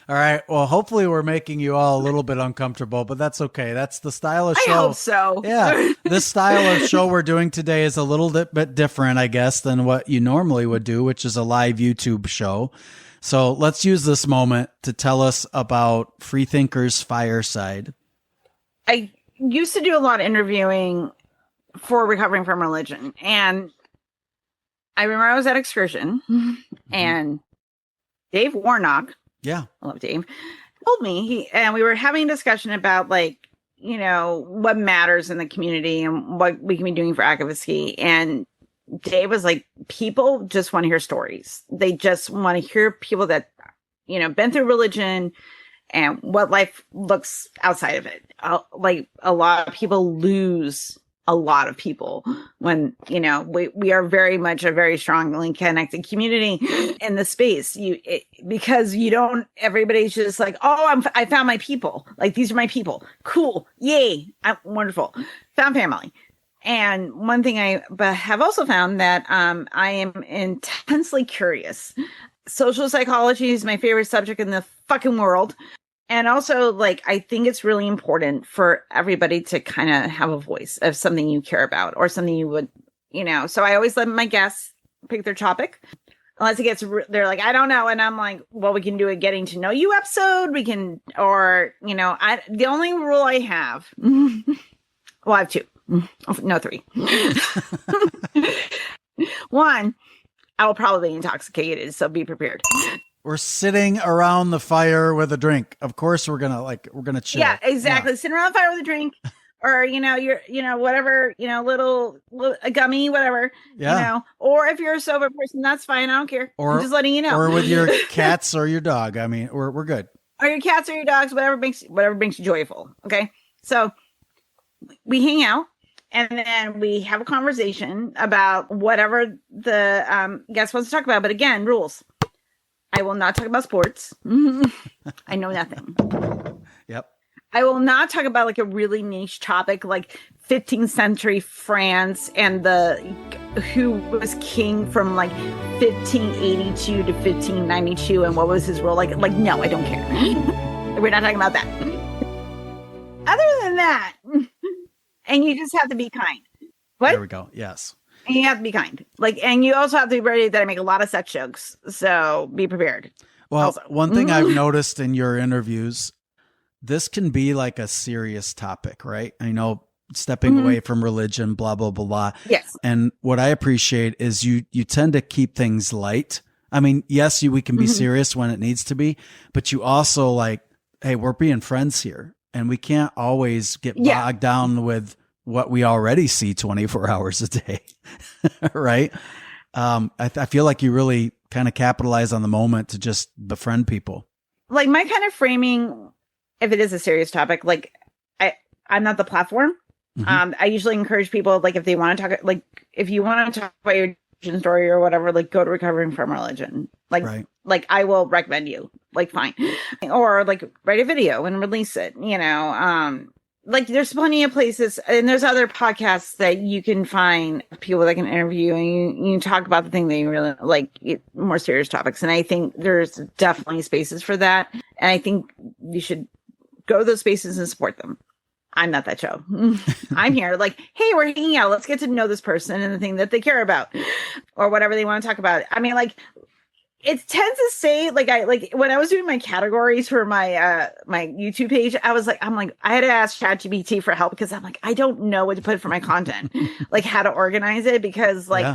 All right. Well, hopefully we're making you all a little bit uncomfortable, but that's okay. That's the style of show. I hope so. Yeah. This style of show we're doing today is a little bit different, I guess, than what you normally would do, which is a live YouTube show. So let's use this moment to tell us about FreeThinkers Fireside. I used to do a lot of interviewing for recovering from religion. And I remember I was at Excursion and Dave Warnock, yeah, I love Dave, told me, and we were having a discussion about like, what matters in the community and what we can be doing for advocacy. And Dave was like, people just want to hear stories. They just want to hear people that, been through religion and what life looks outside of it. Like a lot of people lose a lot of people when, we are very much a very strongly connected community in the space. Because everybody's just like, oh, I found my people. Like, these are my people. Cool. Yay. I'm wonderful. Found family. And one thing I have also found that I am intensely curious. Social psychology is my favorite subject in the fucking world. And also, like, I think it's really important for everybody to kind of have a voice of something you care about or something you would, So I always let my guests pick their topic. Unless it gets, they're like, I don't know. And I'm like, well, we can do a getting to know you episode. We can, or, the only rule I have, well, I have two. No, three. One, I will probably be intoxicated, so be prepared. We're sitting around the fire with a drink. Of course, we're gonna chill. Yeah, exactly. Yeah. Sitting around the fire with a drink, or whatever, little a gummy, whatever. Yeah. Or if you're a sober person, that's fine. I don't care. I'm just letting you know. Or with your cats or your dog. I mean, we're good. Or your cats or your dogs, whatever makes you joyful. Okay, so we hang out. And then we have a conversation about whatever the guest wants to talk about. But again, rules. I will not talk about sports. I know nothing. Yep. I will not talk about like a really niche topic like 15th century France and who was king from like 1582 to 1592 and what was his role. Like no, I don't care. We're not talking about that. Other than that... And you just have to be kind. What? There we go. Yes. And you have to be kind. And you also have to be ready that I make a lot of sex jokes. So be prepared. Well, also. One thing I've noticed in your interviews, this can be like a serious topic, right? I know stepping away from religion, blah, blah, blah, blah. Yes. And what I appreciate is you tend to keep things light. I mean, yes, we can be serious when it needs to be, but you also like, hey, we're being friends here. And we can't always get bogged down with what we already see 24 hours a day. Right. I feel like you really kind of capitalize on the moment to just befriend people. Like my kind of framing, if it is a serious topic, like I'm not the platform. I usually encourage people, like if they want to talk, like if you want to talk about your religion story or whatever, like go to Recovering from Religion. Like, like I will recommend you, like fine. Or like write a video and release it, like there's plenty of places, and there's other podcasts that you can find people that can interview and you talk about the thing that you really like, more serious topics. And I think there's definitely spaces for that. And I think you should go to those spaces and support them. I'm not that show. I'm here like, hey, we're hanging out. Let's get to know this person and the thing that they care about or whatever they want to talk about. I mean, like, it tends to say like when I was doing my categories for my my YouTube page, I had to ask ChatGPT for help because I'm like, I don't know what to put for my content, like how to organize it, because like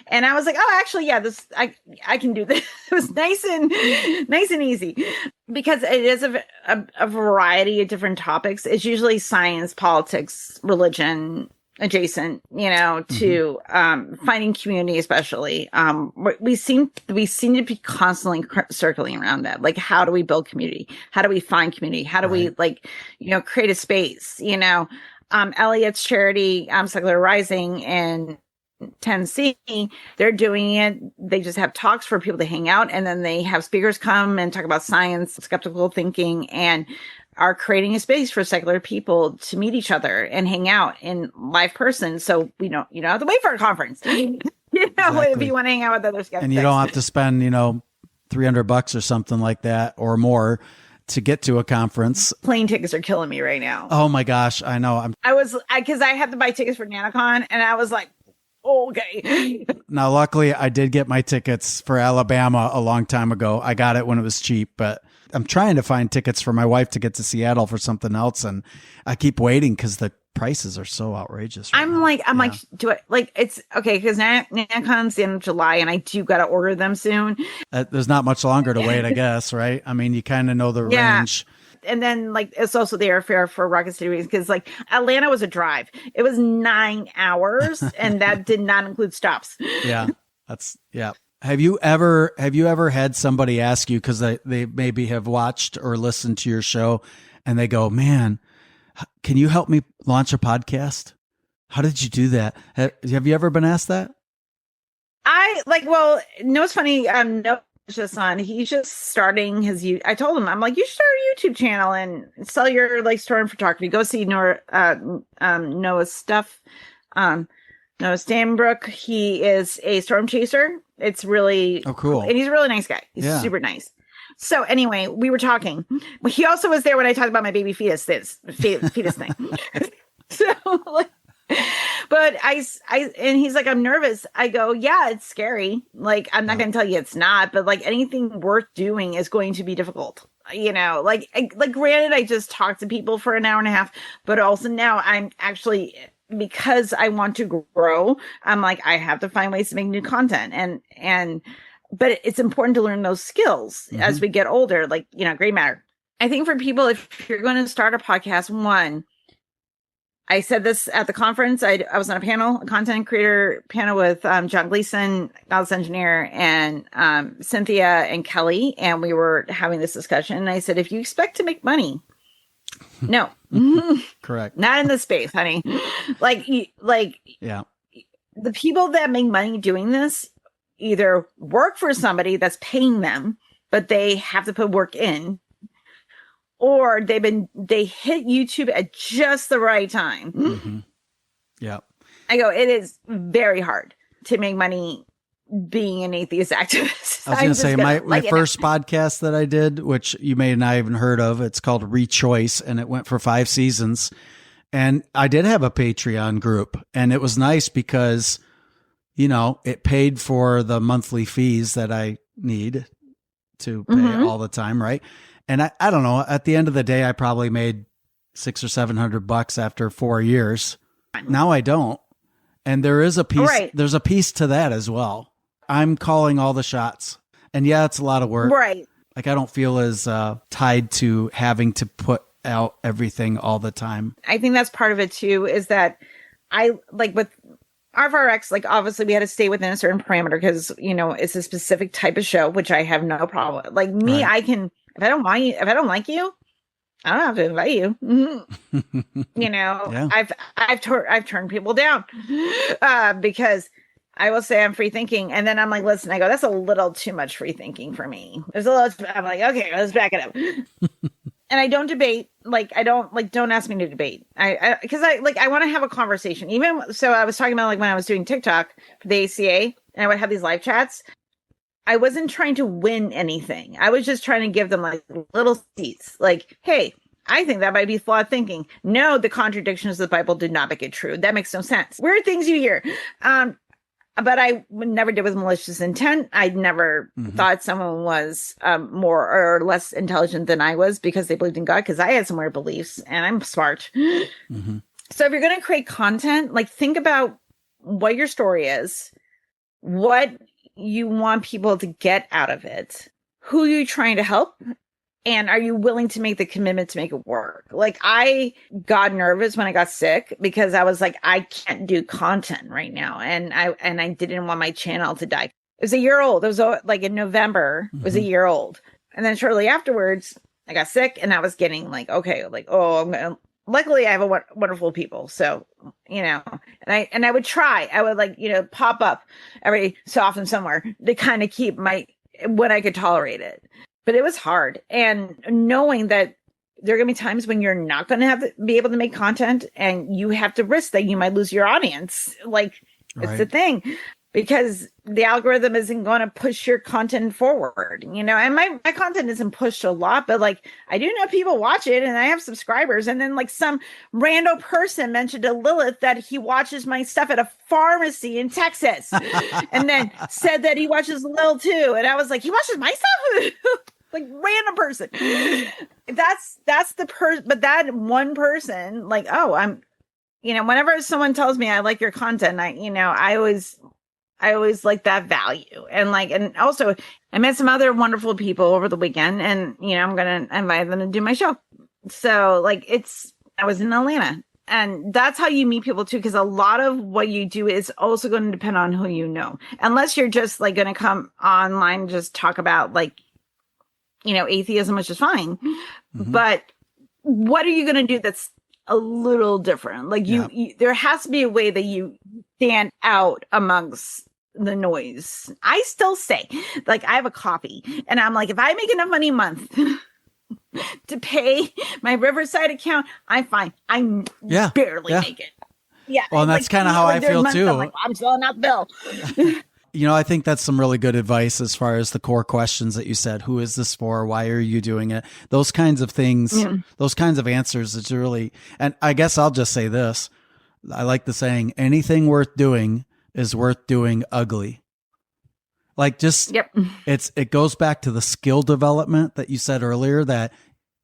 and I was like, oh, actually, yeah, this I can do this. It was nice and easy because it is a variety of different topics. It's usually science, politics, religion adjacent, to finding community, especially. We seem to be constantly circling around that. Like, how do we build community? How do we find community? How do we create a space? Elliot's charity, Secular Rising in Tennessee, they're doing it. They just have talks for people to hang out, and then they have speakers come and talk about science, skeptical thinking, and are creating a space for secular people to meet each other and hang out in live person. So you don't have to wait for a conference. Exactly. If you want to hang out with other skeptics. And you don't have to spend, $300 or something like that or more to get to a conference. Plane tickets are killing me right now. Oh my gosh. I know. Because I had to buy tickets for NanoCon, and I was like, okay. Now, luckily I did get my tickets for Alabama a long time ago. I got it when it was cheap, but I'm trying to find tickets for my wife to get to Seattle for something else, and I keep waiting because the prices are so outrageous. I'm like, do I like? It's okay because NanoCon's the end of July, and I do got to order them soon. There's not much longer to wait, I guess, right? I mean, you kind of know the range. And then like it's also the airfare for Rocket City because like Atlanta was a drive. It was 9 hours, and that did not include stops. Yeah, Have you ever had somebody ask you, because they maybe have watched or listened to your show, and they go, man, can you help me launch a podcast? How did you do that? Have you ever been asked that? It's funny. No, just on. He's just starting his. I told him, I'm like, you should start a YouTube channel and sell your like storm photography. Go see Noah's stuff. Noah Stanbrook. He is a storm chaser. It's really cool. And he's a really nice guy. He's super nice. So anyway, we were talking. He also was there when I talked about my baby fetus thing. So like, but and he's like, I'm nervous. I go, yeah, it's scary. Like, I'm not going to tell you it's not, but like anything worth doing is going to be difficult. Like granted, I just talked to people for an hour and a half, but also now I'm actually, because I want to grow, I'm like, I have to find ways to make new content but it's important to learn those skills as we get older, like, gray matter. I think for people, if you're going to start a podcast, I said this at the conference. I was on a content creator panel with John Gleason, God's engineer, and Cynthia and Kelly. And we were having this discussion. And I said, if you expect to make money, no. Correct. Not in this space, honey. The people that make money doing this either work for somebody that's paying them, but they have to put work in, or they hit YouTube at just the right time. Mm-hmm. Yeah. I go, it is very hard to make money being an atheist activist. I was going to say my first podcast that I did, which you may not even heard of, it's called Rechoice, and it went for 5 seasons. And I did have a Patreon group, and it was nice because, it paid for the monthly fees that I need to pay all the time. Right. And I don't know, at the end of the day, I probably made $600 or $700 after 4 years. Now I don't. And there is a piece, there's a piece to that as well. I'm calling all the shots, and yeah, it's a lot of work. Right. Like, I don't feel as tied to having to put out everything all the time. I think that's part of it too, is that I like with RFRX, like obviously we had to stay within a certain parameter because, it's a specific type of show, which I have no problem with. Like me, Right. I can, if I don't like you, I don't have to invite you. Yeah. I've turned people down because I will say I'm free thinking, and then I'm like, listen, I go, that's a little too much free thinking for me. I'm like, okay, let's back it up. And I don't debate. Like, don't ask me to debate. Because I want to have a conversation. Even so, I was talking about like when I was doing TikTok for the ACA, and I would have these live chats. I wasn't trying to win anything. I was just trying to give them like little seeds. Like, hey, I think that might be flawed thinking. No, the contradictions of the Bible did not make it true. That makes no sense. Weird things you hear. But I never did with malicious intent. I never thought someone was more or less intelligent than I was because they believed in God, because I had some weird beliefs and I'm smart. So if you're going to create content, like think about what your story is, what you want people to get out of it, who you're trying to help, and are you willing to make the commitment to make it work? Like I got nervous when I got sick because I was like, I can't do content right now. And I didn't want my channel to die. It was a year old. It was like in November, it was a year old. And then shortly afterwards, I got sick and I was getting like, okay, like, luckily I have wonderful people. So, and I would try, I would like, pop up every so often somewhere to kind of keep when I could tolerate it. But it was hard. And knowing that there are going to be times when you're not going to be able to make content and you have to risk that you might lose your audience. Like, it's the thing. Because the algorithm isn't going to push your content forward, and my content isn't pushed a lot, but like I do know people watch it and I have subscribers. And then like some rando person mentioned to Lilith that he watches my stuff at a pharmacy in Texas and then said that he watches Lil too. And I was like, he watches my stuff? Like random person. That's the person, but that one person, like, oh, I'm, whenever someone tells me I like your content, I always like that value. And also I met some other wonderful people over the weekend and, I'm going to invite them to do my show. So like I was in Atlanta and that's how you meet people too. Cause a lot of what you do is also going to depend on who you know, unless you're just like going to come online and just talk about like, atheism, which is fine. But what are you going to do that's a little different? Like you, there has to be a way that you stand out amongst the noise. I still say, like, I have a coffee and I'm like, if I make enough money a month to pay my Riverside account, I'm fine. I barely make it. Yeah. Well, and that's kind of how I feel too. I'm like, I'm filling out the bill. I think that's some really good advice as far as the core questions that you said. Who is this for? Why are you doing it? Those kinds of things, those kinds of answers. It's really, and I guess I'll just say this. I like the saying, anything worth doing is worth doing ugly. Like it goes back to the skill development that you said earlier, that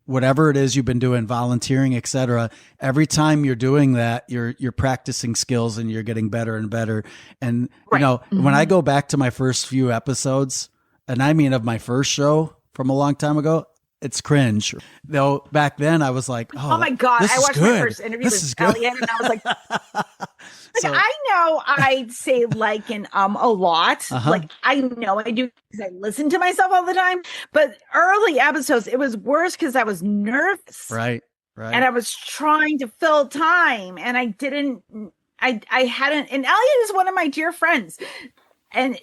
whatever it is you've been doing, volunteering, etc. Every time you're doing that, you're practicing skills and you're getting better and better. And when I go back to my first few episodes, and I mean of my first show from a long time ago, it's cringe. Though back then I was like, oh my God, I watched my first interview with Elliot and I was like, I know I say like and a lot. Like I know I do because I listen to myself all the time. But early episodes, it was worse because I was nervous. Right. And I was trying to fill time and I hadn't, and Elliot is one of my dear friends. And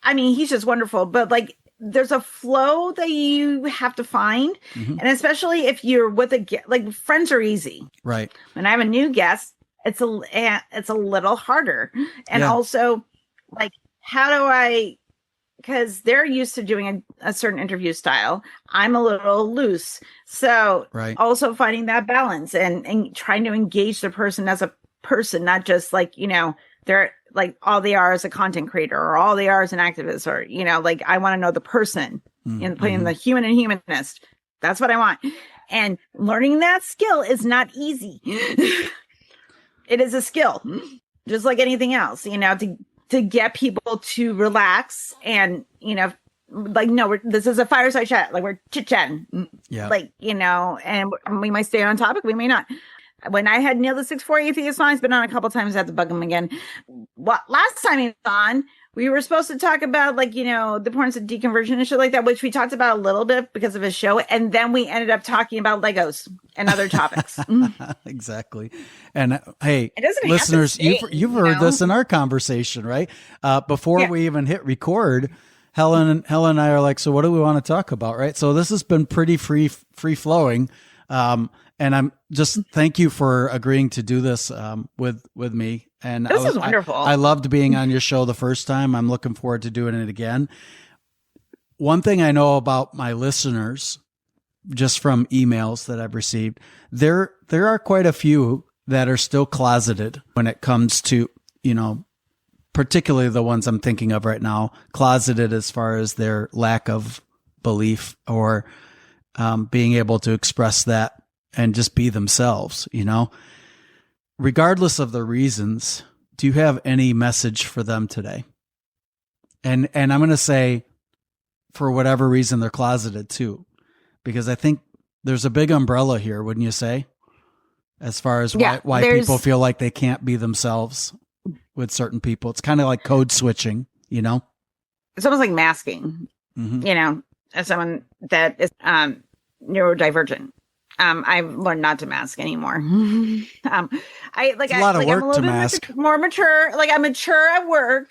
I mean, he's just wonderful, but like, there's a flow that you have to find. And especially if you're with like friends are easy. Right. When I have a new guest, it's a little harder. And also like, how do I, because they're used to doing a certain interview style. I'm a little loose. So also finding that balance and trying to engage the person as a person, not just like, they're like all they are is a content creator or all they are is an activist or, like I want to know the person and playing the human and humanist. That's what I want. And learning that skill is not easy. It is a skill, just like anything else, to get people to relax and, like, no, this is a fireside chat. Like we're chit chatting. Yeah. Like, and we might stay on topic. We may not. when I had Neil the 6'4" atheist on, he's been on a couple times. I have to bug him again. Last time he was on, we were supposed to talk about like, the importance of deconversion and shit like that, which we talked about a little bit because of his show. And then we ended up talking about Legos and other topics. Exactly. And hey, listeners, you've heard this in our conversation, right? Before we even hit record, Helen and I are like, so what do we want to talk about? Right. So this has been pretty free flowing. And I'm just, thank you for agreeing to do this, with me. And this is wonderful. I loved being on your show the first time. I'm looking forward to doing it again. One thing I know about my listeners, just from emails that I've received, there are quite a few that are still closeted when it comes to, particularly the ones I'm thinking of right now, closeted as far as their lack of belief or being able to express that and just be themselves, regardless of the reasons. Do you have any message for them today? And I'm going to say, for whatever reason, they're closeted too, because I think there's a big umbrella here, wouldn't you say? As far as why people feel like they can't be themselves with certain people. It's kind of like code switching, It's almost like masking, as someone that is neurodivergent. I've learned not to mask anymore. It's a lot of work I'm a to little mask. More mature. Like I'm mature at work,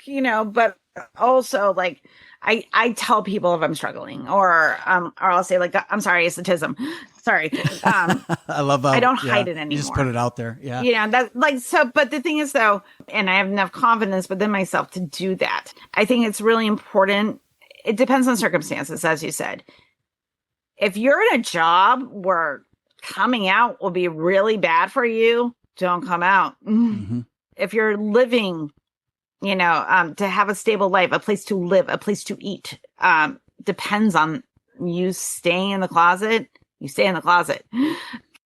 but also like I tell people if I'm struggling or I'll say like, I'm sorry, it's autism. Sorry. I love that. I don't hide it anymore. You just put it out there. Yeah. That like, so, but the thing is though, and I have enough confidence within myself to do that. I think it's really important. It depends on circumstances, as you said. If you're in a job where coming out will be really bad for you, don't come out. Mm-hmm. If you're living, to have a stable life, a place to live, a place to eat, depends on you staying in the closet, you stay in the closet.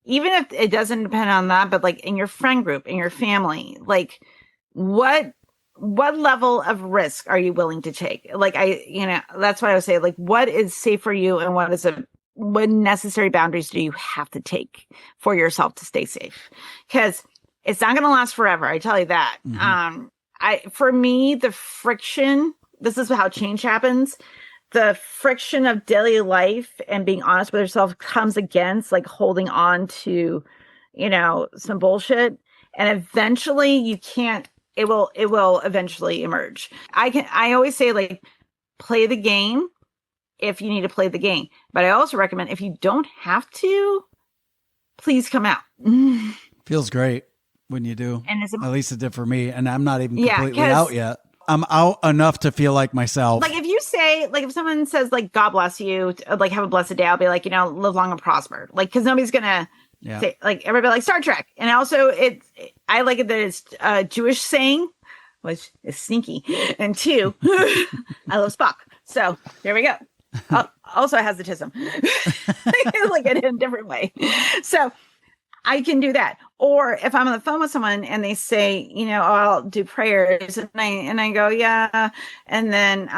Even if it doesn't depend on that, but like in your friend group, in your family, like what level of risk are you willing to take? Like that's what I would say, like what is safe for you and what necessary boundaries do you have to take for yourself to stay safe? Because it's not going to last forever. I tell you that. Mm-hmm. For me, the friction, this is how change happens. The friction of daily life and being honest with yourself comes against like holding on to, some bullshit. And eventually it will eventually emerge. I always say like, play the game if you need to play the game. But I also recommend if you don't have to, please come out. Feels great when you do. And at least it did for me. And I'm not even completely out yet. I'm out enough to feel like myself. Like if you say, like if someone says like, God bless you, like have a blessed day, I'll be like, live long and prosper. Like, cause nobody's going to say, like everybody like Star Trek. And also I like it that it's a Jewish saying, which is sneaky. And two, I love Spock. So there we go. Also has autism, like in a different way. So I can do that. Or if I'm on the phone with someone and they say, I'll do prayers, and I go, yeah. And then,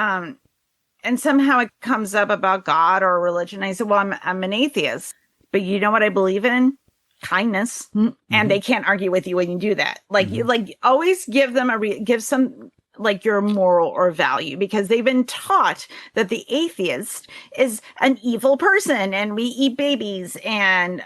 and somehow it comes up about God or religion. I said, well, I'm an atheist, but you know what I believe in? Kindness. Mm-hmm. And they can't argue with you when you do that. Like, you like always give them give some like your moral or value, because they've been taught that the atheist is an evil person and we eat babies and,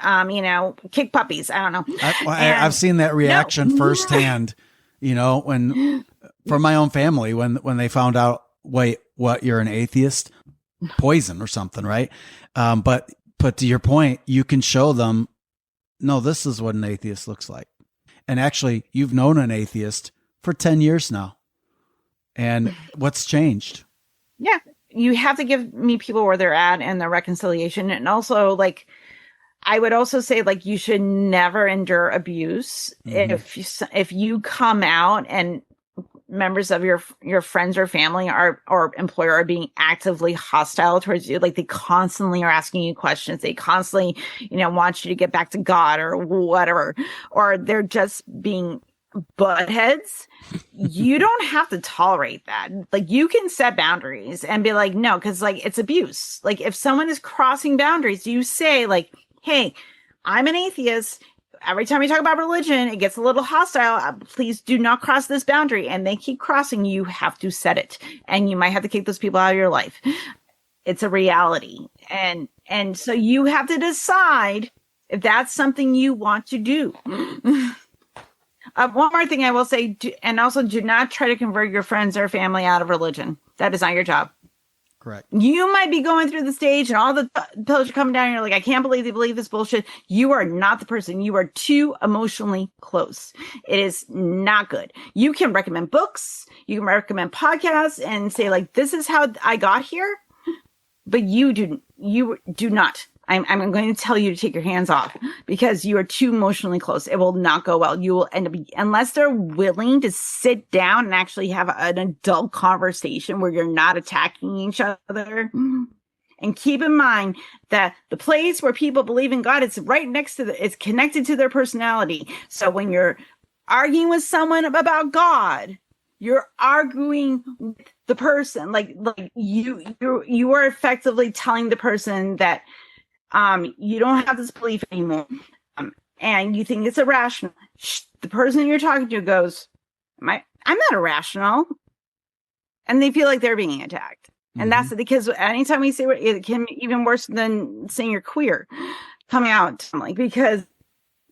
kick puppies. I don't know. I've seen that reaction firsthand, when from my own family, when they found out, wait, what, you're an atheist? Poison or something, right? But to your point, you can show them, no, this is what an atheist looks like. And actually, you've known an atheist for 10 years now. And what's changed? Yeah. You have to meet people where they're at and the reconciliation. And also, like, I would also say, like, you should never endure abuse. If you come out and members of your friends or family or employer are being actively hostile towards you, like they constantly are asking you questions, they constantly, want you to get back to God or whatever, or they're just being butt heads, you don't have to tolerate that. Like you can set boundaries and be like, no, because like it's abuse. Like if someone is crossing boundaries, you say like, hey, I'm an atheist. every time we talk about religion, it gets a little hostile. Please do not cross this boundary. And they keep crossing. You have to set it. And you might have to kick those people out of your life. It's a reality. And so you have to decide if that's something you want to do. One more thing I will say, and also do not try to convert your friends or family out of religion. That is not your job. Correct. You might be going through the stage and all the pillars are coming down and you're like, I can't believe they believe this bullshit. You are not the person. You are too emotionally close. It is not good. You can recommend books. You can recommend podcasts and say like, this is how I got here. But you do not. I'm going to tell you to take your hands off because you are too emotionally close. It will not go well. You will end up, unless they're willing to sit down and actually have an adult conversation where you're not attacking each other. And keep in mind that the place where people believe in God, it's right next to it's connected to their personality. So when you're arguing with someone about God, you're arguing with the person. Like you are effectively telling the person that you don't have this belief anymore. And you think it's irrational. The person you're talking to goes, I'm not irrational. And they feel like they're being attacked. Mm-hmm. And that's because anytime we say it can be even worse than saying you're queer coming out. Like, because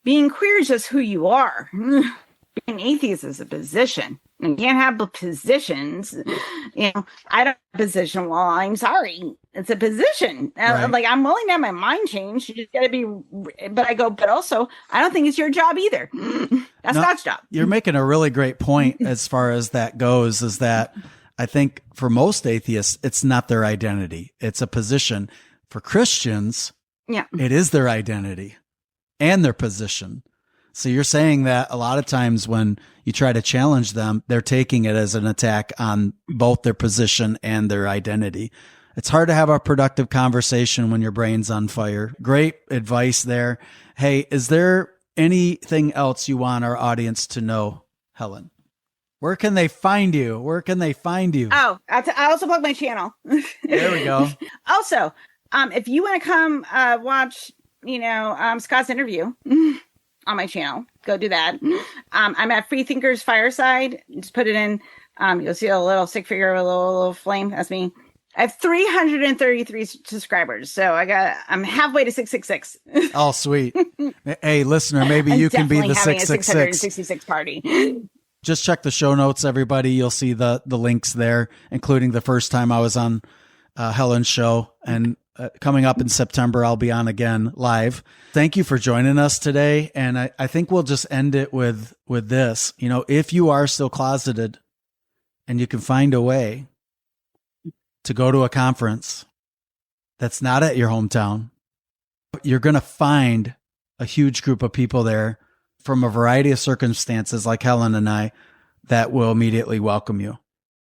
being queer is just who you are. Being atheist is a position. You can't have positions. You know, I don't have a position. Well, I'm sorry. It's a position. Right. Like, I'm willing to have my mind changed. You just got to be, but also, I don't think it's your job either. That's God's job. You're making a really great point as far as that goes, is that I think for most atheists, it's not their identity. It's a position. For Christians, it is their identity and their position. So you're saying that a lot of times when you try to challenge them, they're taking it as an attack on both their position and their identity. It's hard to have a productive conversation when your brain's on fire. Great advice there. Hey, is there anything else you want our audience to know, Helen? Where can they find you? Where can they find you? Oh, I also plug my channel. There we go. Also, if you want to come watch, Scott's interview on my channel, go do that. I'm at FreeThinkers Fireside. Just put it in. You'll see a little stick figure with a little flame. That's me. I have 333 subscribers, so I'm halfway to 666. Oh, sweet. Hey, listener, maybe you can be the 666. 666 party. Just check the show notes, everybody. You'll see the links there, including the first time I was on Helen's show. And coming up in September, I'll be on again live. Thank you for joining us today. And I think we'll just end it with this. If you are still closeted and you can find a way to go to a conference that's not at your hometown, you're going to find a huge group of people there from a variety of circumstances, like Helen and I, that will immediately welcome you.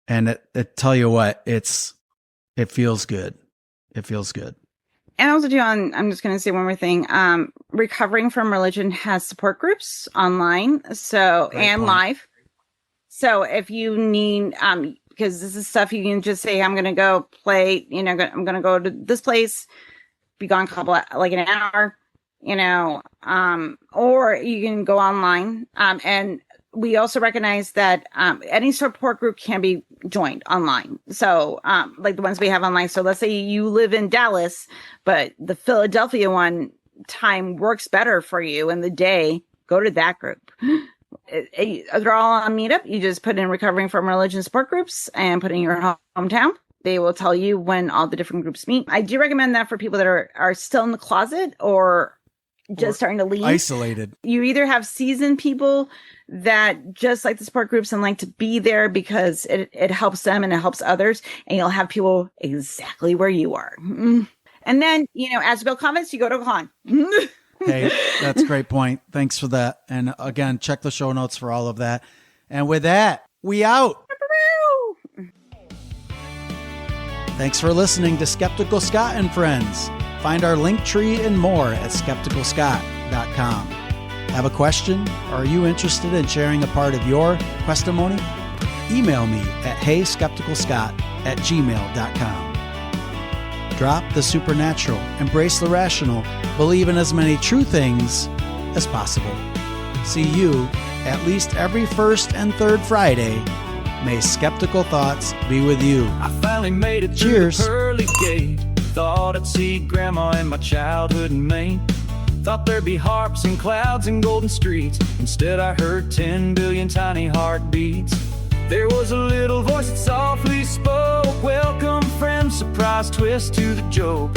And it tell you what, it feels good. It feels good. And also too, I'm just going to say one more thing. Recovering from Religion has support groups online, and live. So if you need, because this is stuff you can just say, I'm going to go play, I'm going to go to this place, be gone like an hour, or you can go online. And we also recognize that any support group can be joined online. So like the ones we have online. So let's say you live in Dallas, but the Philadelphia one time works better for you in the day, go to that group. They're all on Meetup. You just put in Recovering from Religion support groups and put in your hometown. They will tell you when all the different groups meet. I do recommend that for people that are still in the closet or just starting to leave. Isolated. You either have seasoned people that just like the support groups and like to be there because it helps them and it helps others. And you'll have people exactly where you are. And then, as Bill comments, you go to a con. Hey, that's a great point. Thanks for that. And again, check the show notes for all of that. And with that, we out. Thanks for listening to Skeptical Scott and Friends. Find our link tree and more at skepticalscott.com. Have a question? Or are you interested in sharing a part of your testimony? Email me at heyskepticalscott@gmail.com. Drop the supernatural, embrace the rational, believe in as many true things as possible. See you at least every first and third Friday. May skeptical thoughts be with you. I finally made it Cheers. through the pearly gate. Thought I'd see Grandma in my childhood in Maine. Thought there'd be harps and clouds and golden streets. Instead I heard 10 billion tiny heartbeats. There was a little voice that softly spoke, welcome friend, surprise twist to the joke.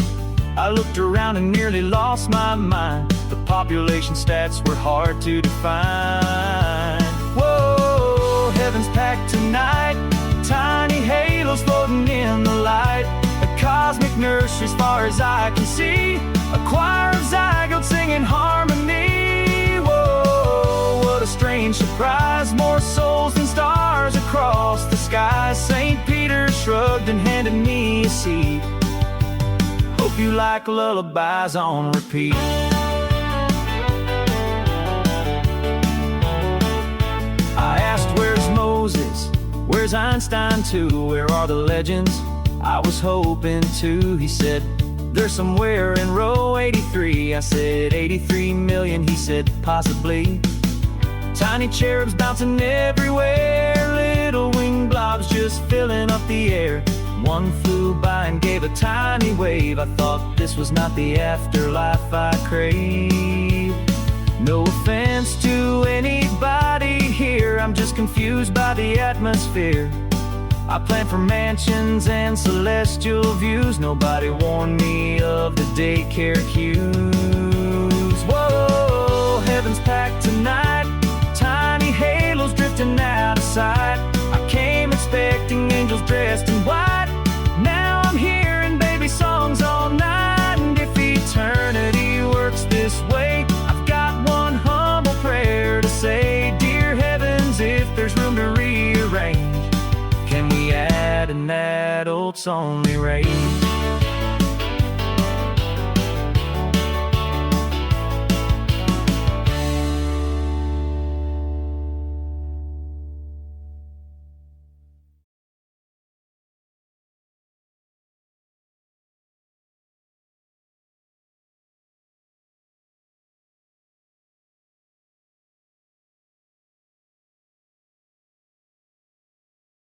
I looked around and nearly lost my mind. The population stats were hard to define. Whoa, heaven's packed tonight. Tiny halos floating in the light. A cosmic nursery as far as I can see. A choir of zygotes singing harmony. Whoa, what a strange surprise. More souls than stars across the sky. St. Peter shrugged and handed me a seat. Hope you like lullabies on repeat. I asked, where's Moses? Where's Einstein too? Where are the legends? I was hoping to. He said, they're somewhere in row 83. I said, 83 million. He said, possibly. Tiny cherubs bouncing everywhere. Little winged blobs just filling up the air. One flew by and gave a tiny wave. I thought this was not the afterlife I crave. No offense to anybody here, I'm just confused by the atmosphere. I planned for mansions and celestial views. Nobody warned me of the daycare queues. Whoa, heaven's packed tonight. Tiny halos drifting out of sight. I came expecting angels dressed in white. Now I'm hearing baby songs all night. And if eternity works this way, I've got one humble prayer to say. Dear heavens, if there's room to rearrange, can we add an adults only rate?